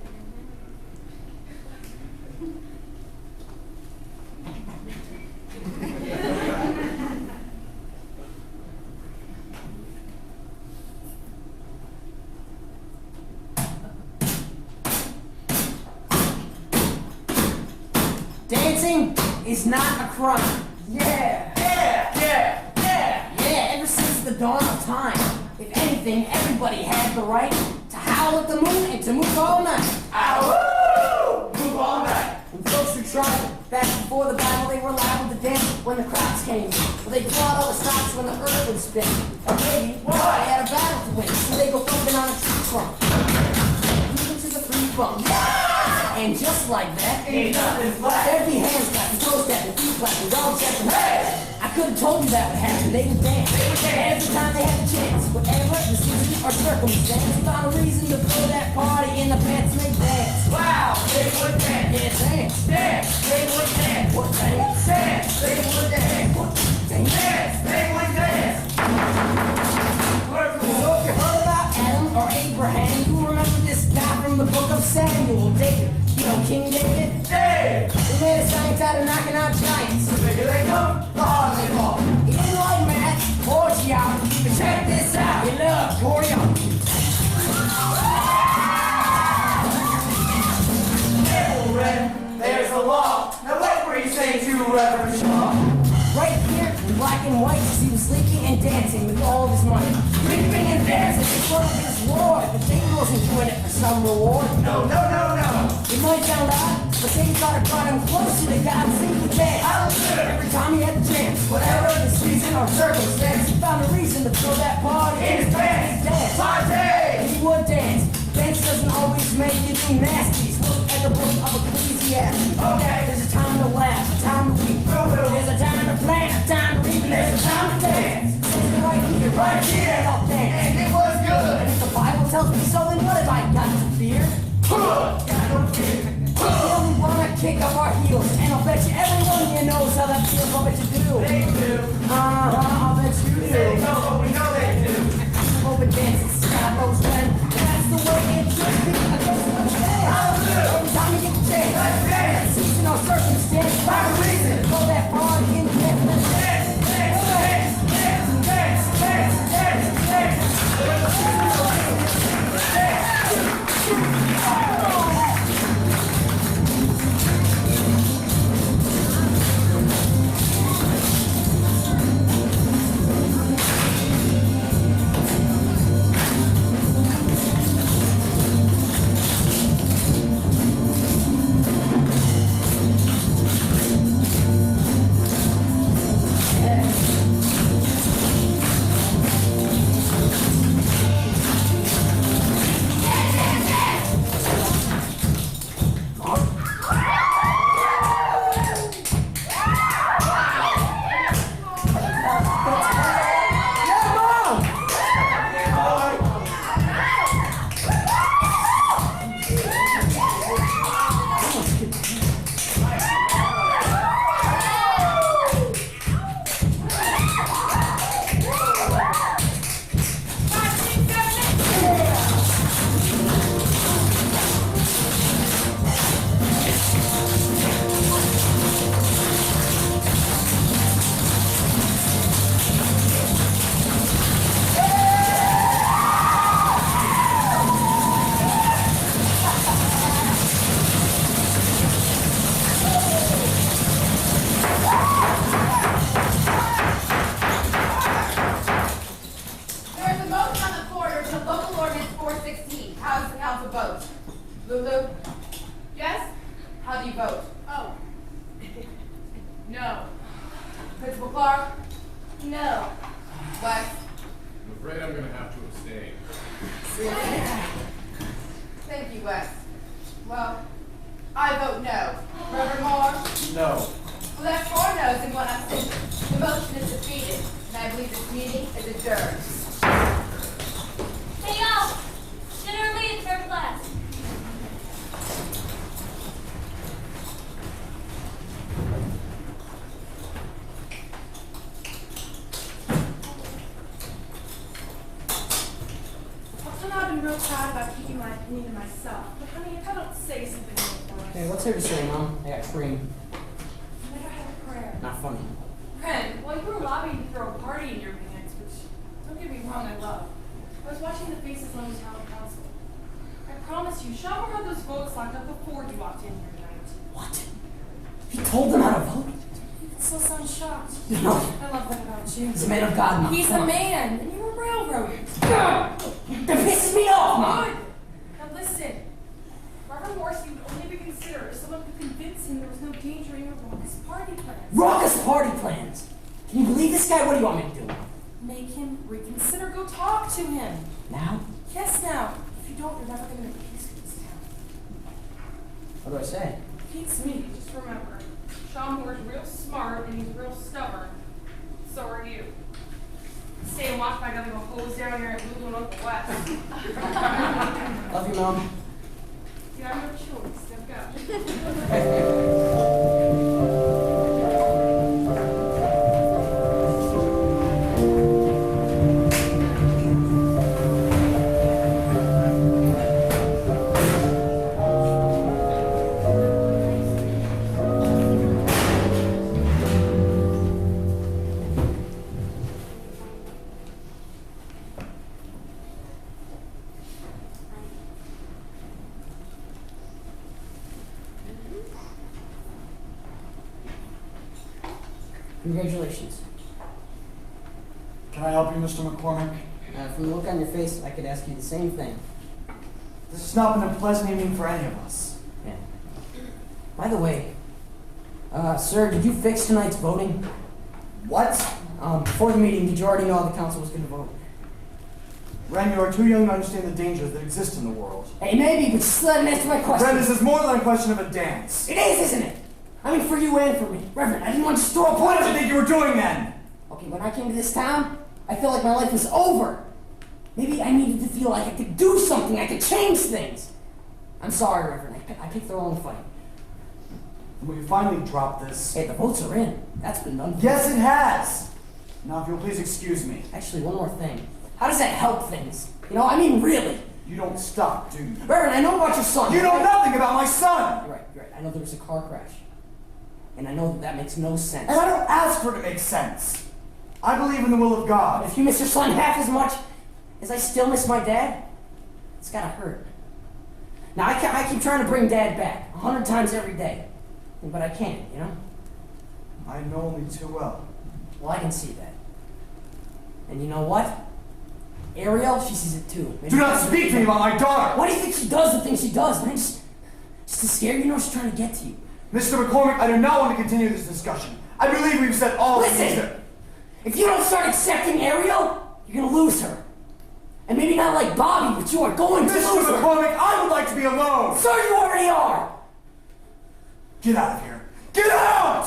Dancing is not a crime. Yeah, ever since the dawn of time. If anything, everybody had the right to howl at the moon and to move all night. Ow! Move all night. And folks who tried back before the Bible, they were liable to dance when the crops came. Well, they fought all the stops when the earth would spin. Or maybe they had a battle to win, so they go thumping on a tree trunk. Moving to the free bump. And just like that, Ain't nothing flat. there'd be hands clapping, toes tapping, feet clapping, dogs tapping. Hey! I could have told you that would happen. They would dance. Every time they had a chance. Whatever the season or circumstance, they found a reason to throw that party in the pants and they dance. Wow, they would dance. Yeah, dance. Dance, they would dance. What dance? Dance, they would dance. What dance? Dance, they would dance. So if you heard about Adam or Abraham, you remember this guy from the book of Samuel, David. You know King David? Dave! He made a science out of knocking out giants. The bigger they come, the harder they fall. He didn't like math or geography, but check this out. He loved choreography. Careful, Red, there's the law. Now what were you saying to Reverend Shaw? Right here in black and white, he was sleeping and dancing with all of his money. Sleeping and dancing in front of his lord, but David wasn't doing it for some reward. No. You might sound odd, But things started brought him closer to God, simply dance. Every time he had the chance, whatever the season or circumstance, he found a reason to throw that party in his pants. Dance. Party! He would dance. Dance doesn't always make you do nasties. Look at the book of Ecclesiastes. Okay, there's a time to laugh, a time to weep. There's a time to plan, a time to reap, and there's a time to dance. Right here, I'll dance. And it was good. And if the Bible tells me so, then what have I got to fear? Got no fear. We only wanna kick up our heels, and I'll bet you everyone here knows how that feels. I'll bet you do. They do. I'll bet you do. They know, but we know they do. Open dances, God knows when. That's the way it should be. I guess let's dance. Every time you get the chance, let's dance. Season or circumstance, by the reason. Throw that party in the dance. Let's dance, dance, dance, dance, dance, dance, dance, He's a man, and you're a railroad. That pisses me off, Mom. Now listen, Robert Morrissey would only be considered if someone could convince him there was no danger in your raucous party plans. Raucous party plans? Can you believe this guy? What do you want me to do? Make him reconsider. Go talk to him. Now? Yes, now. If you don't, you're never going to make peace with this town. What do I say? Beats me. Just remember, Sean Moore's real smart and he's real stubborn. So are you. Stay and watch my guy go hose down here at Blue and Uncle West. Love you, Mom. You have no choice. Now go. Congratulations. Can I help you, Mr. McCormack? From the look on your face, I could ask you the same thing. This has not been a pleasant evening for any of us. Yeah. By the way, sir, did you fix tonight's voting? What? Before the meeting, did you already know how the council was going to vote? Ren, you are too young to understand the dangers that exist in the world. Hey, maybe, but just let him answer my question. Ren, this is more than a question of a dance. It is, isn't it? I mean, for you and for me. Reverend, I didn't want to just throw a What punch. did you think you were doing then? Okay, when I came to this town, I felt like my life was over. Maybe I needed to feel like I could do something, I could change things. I'm sorry, Reverend, I picked the wrong fight. Will you finally drop this? Hey, the votes are in. That's been done. Yes, it has! Now, if you'll please excuse me. Actually, one more thing. How does that help things? You know, I mean, really. You don't stop, do you? Reverend, I know about your son. You know nothing about my son! You're right. I know there was a car crash. And I know that makes no sense. And I don't ask for it to make sense. I believe in the will of God. If you miss your son half as much as I still miss my dad, it's gotta hurt. Now, I keep trying to bring Dad back 100 times every day. But I can't, you know? I know only too well. Well, I can see that. And you know what? Ariel, she sees it too. Maybe Do not speak to me about my daughter! Why do you think she does the things she does, man? Just to scare you, she's trying to get to you. Mr. McCormack, I do not want to continue this discussion. I believe we've said all Listen! things that... If you don't start accepting Ariel, you're gonna lose her. And maybe not like Bobby, but you are going to lose her. Mr. McCormack, I would like to be alone! Sir, you already are! Get out of here! Get out!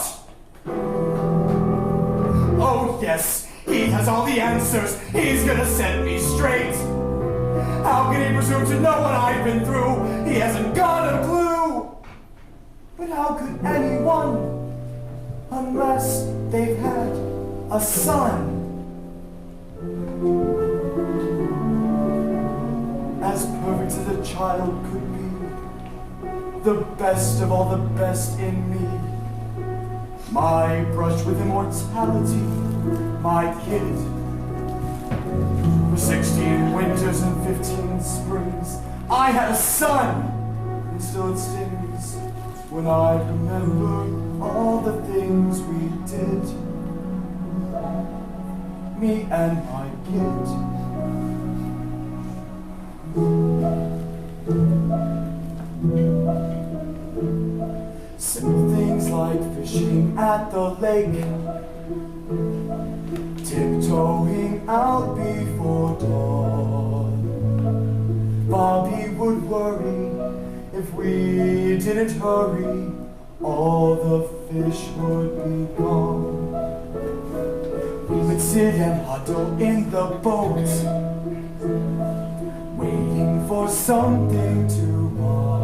Oh, yes, he has all the answers. He's gonna set me straight. How can he presume to know what I've been through? He hasn't got a clue. But how could anyone, unless they've had a son? As perfect as a child could be, the best of all the best in me. My brush with immortality, my kid. For 16 winters and 15 springs, I had a son, and still it stings when I remember all the things we did. Me and my kid. Simple things like fishing at the lake, tiptoeing out before dawn. Bobby would worry if we didn't hurry, all the fish would be gone. We would sit and huddle in the boat, waiting for something to bite.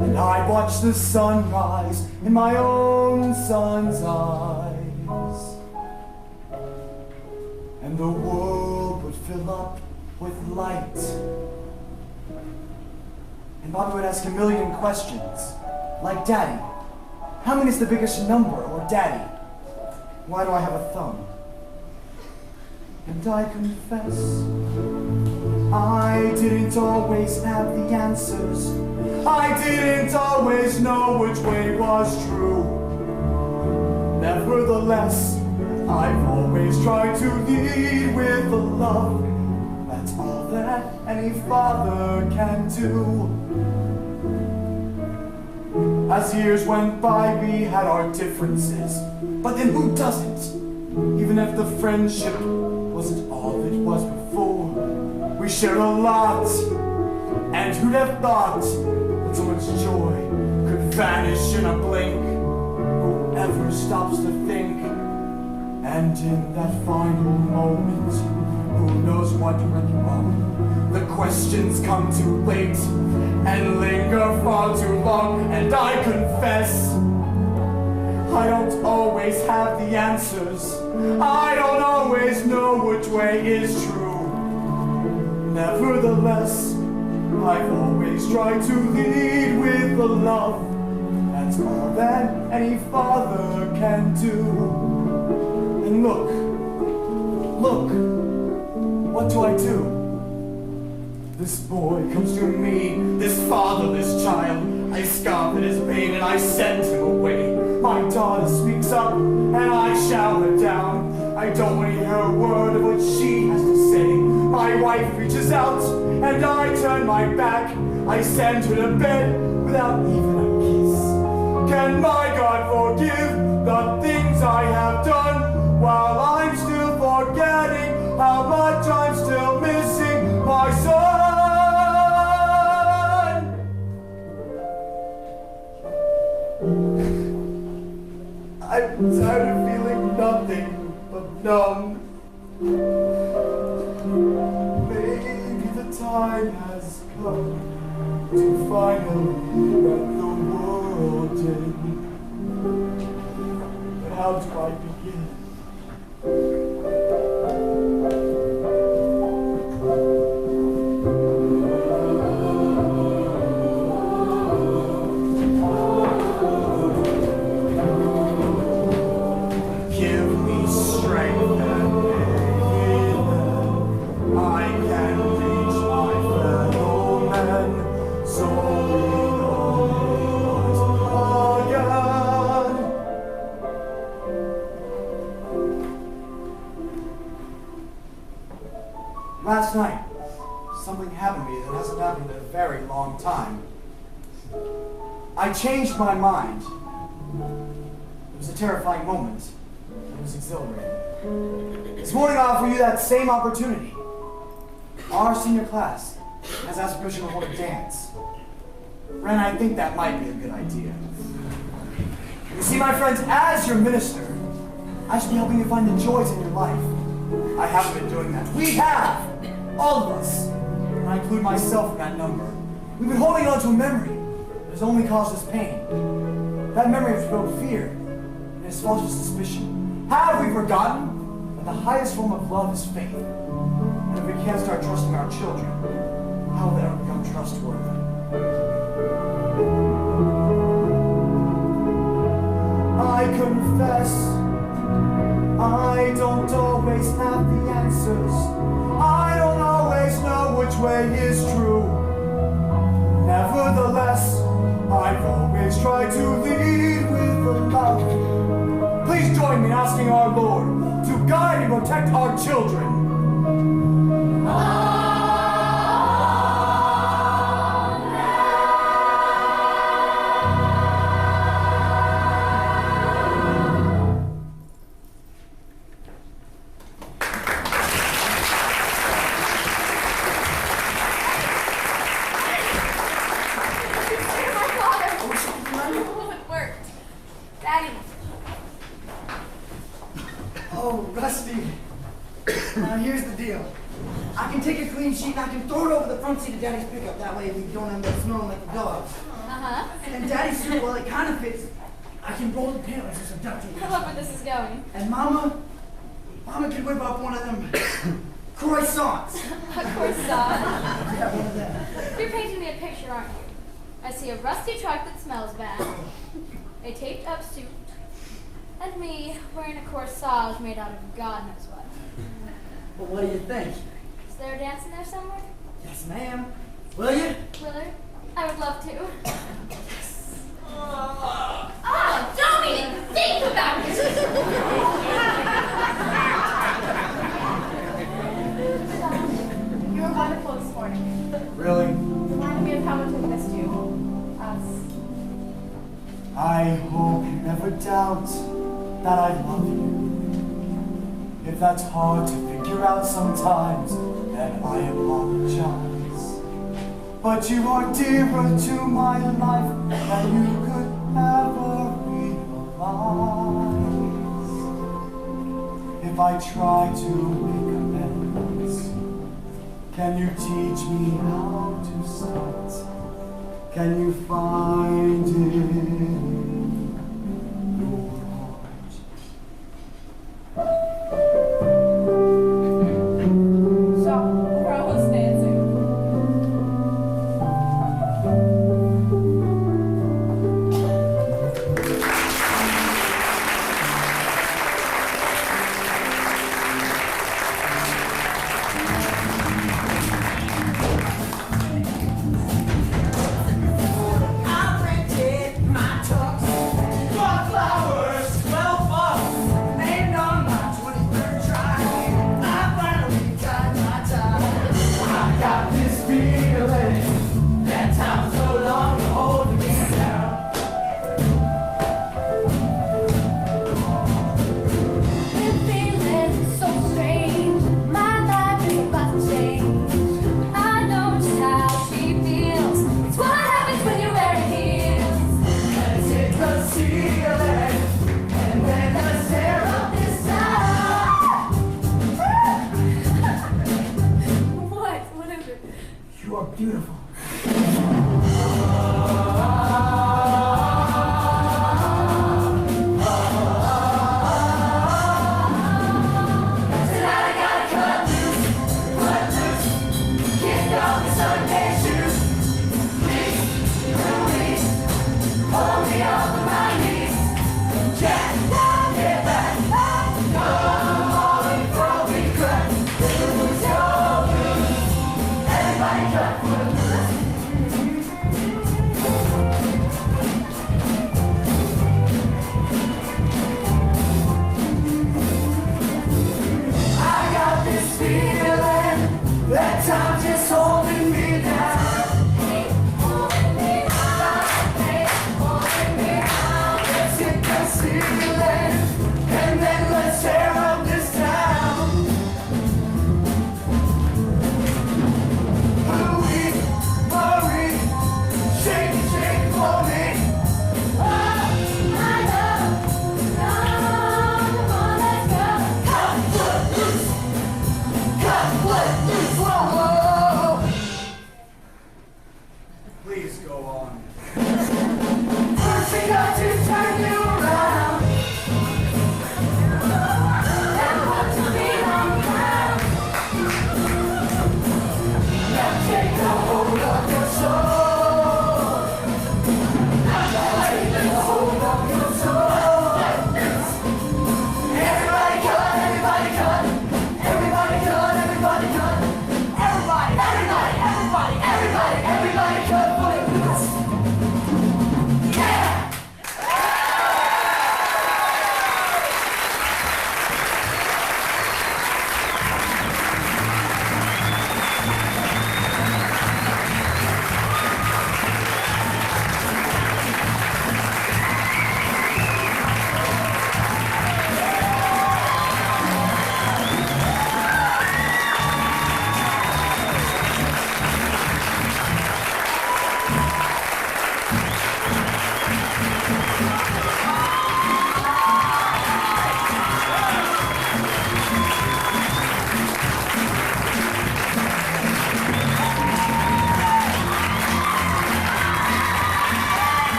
And I'd watch the sunrise in my own son's eyes. And the world would fill up with light. And Bobby would ask a million questions, like, Daddy, how many is the biggest number? Or Daddy, why do I have a thumb? And I confess, I didn't always have the answers. I didn't always know which way was true. Nevertheless, I've always tried to lead with the love. That's all that any father can do. As years went by, we had our differences. But then who doesn't? Even if the friendship wasn't all it was before, we shared a lot. And who'd have thought that so much joy could vanish in a blink? Whoever stops to think, and in that final moment, who knows what went wrong? The questions come too late and linger far too long, and I confess, I don't always have the answers. I don't always know which way is true. Nevertheless, I've always tried to lead with the love. That's all that any father can do. And look, what do I do? This boy comes to me, this fatherless child. I scoff at his pain and I send him away. My daughter speaks up and I shout her down. I don't want to hear a word of what she has to say. My wife reaches out and I turn my back. I send her to bed with without even a kiss. Can my God forgive the things I have done while I'm still forgetting how much I'm still missing my son? I'm tired of feeling nothing but numb. Maybe the time has come to finally let the world in. But how do I begin? Give me strength and I can reach my fellow men, so again. Last night, something happened to me that hasn't happened in a very long time. I changed my mind. It was a terrifying moment. It was exhilarating. This morning I offer you that same opportunity. Our senior class has asked permission to hold a dance. Ren, I think that might be a good idea. You see, my friends, as your minister, I should be helping you find the joys in your life. I haven't been doing that. We have! All of us. And I include myself in that number. We've been holding on to a memory that has only caused us pain. That memory has provoked fear and has fostered suspicion. Have we forgotten that the highest form of love is faith? And if we can't start trusting our children, how will they ever become trustworthy? I confess, I don't always have the answers. I don't always know which way is true. Nevertheless, I've always tried to lead with the love. Please join me in asking our Lord to guide and protect our children. Oh, Rusty. Now here's the deal. I can take a clean sheet and I can throw it over the front seat of Daddy's pickup. That way we don't end up smelling like the dogs. And Daddy's suit, well, it kind of fits. I can roll the panels as a duct tape. I love where this is going. And Mama can whip up one of them croissants. A croissant? Yeah, one of them. You're painting me a picture, aren't you? I see a rusty truck that smells bad, a taped up suit, and me wearing a corsage made out of God knows what. Well, what do you think? Is there a dance in there somewhere? Yes, ma'am. Will you? Willard? I would love to. Oh, don't even think about it! You were wonderful this morning. Really? Reminded me of how much I missed you. Us. I hope you never doubt that I love you. If that's hard to figure out sometimes, then I apologize. But you are dearer to my life than you could ever realize. If I try to make amends, can you teach me how to start? Can you find it?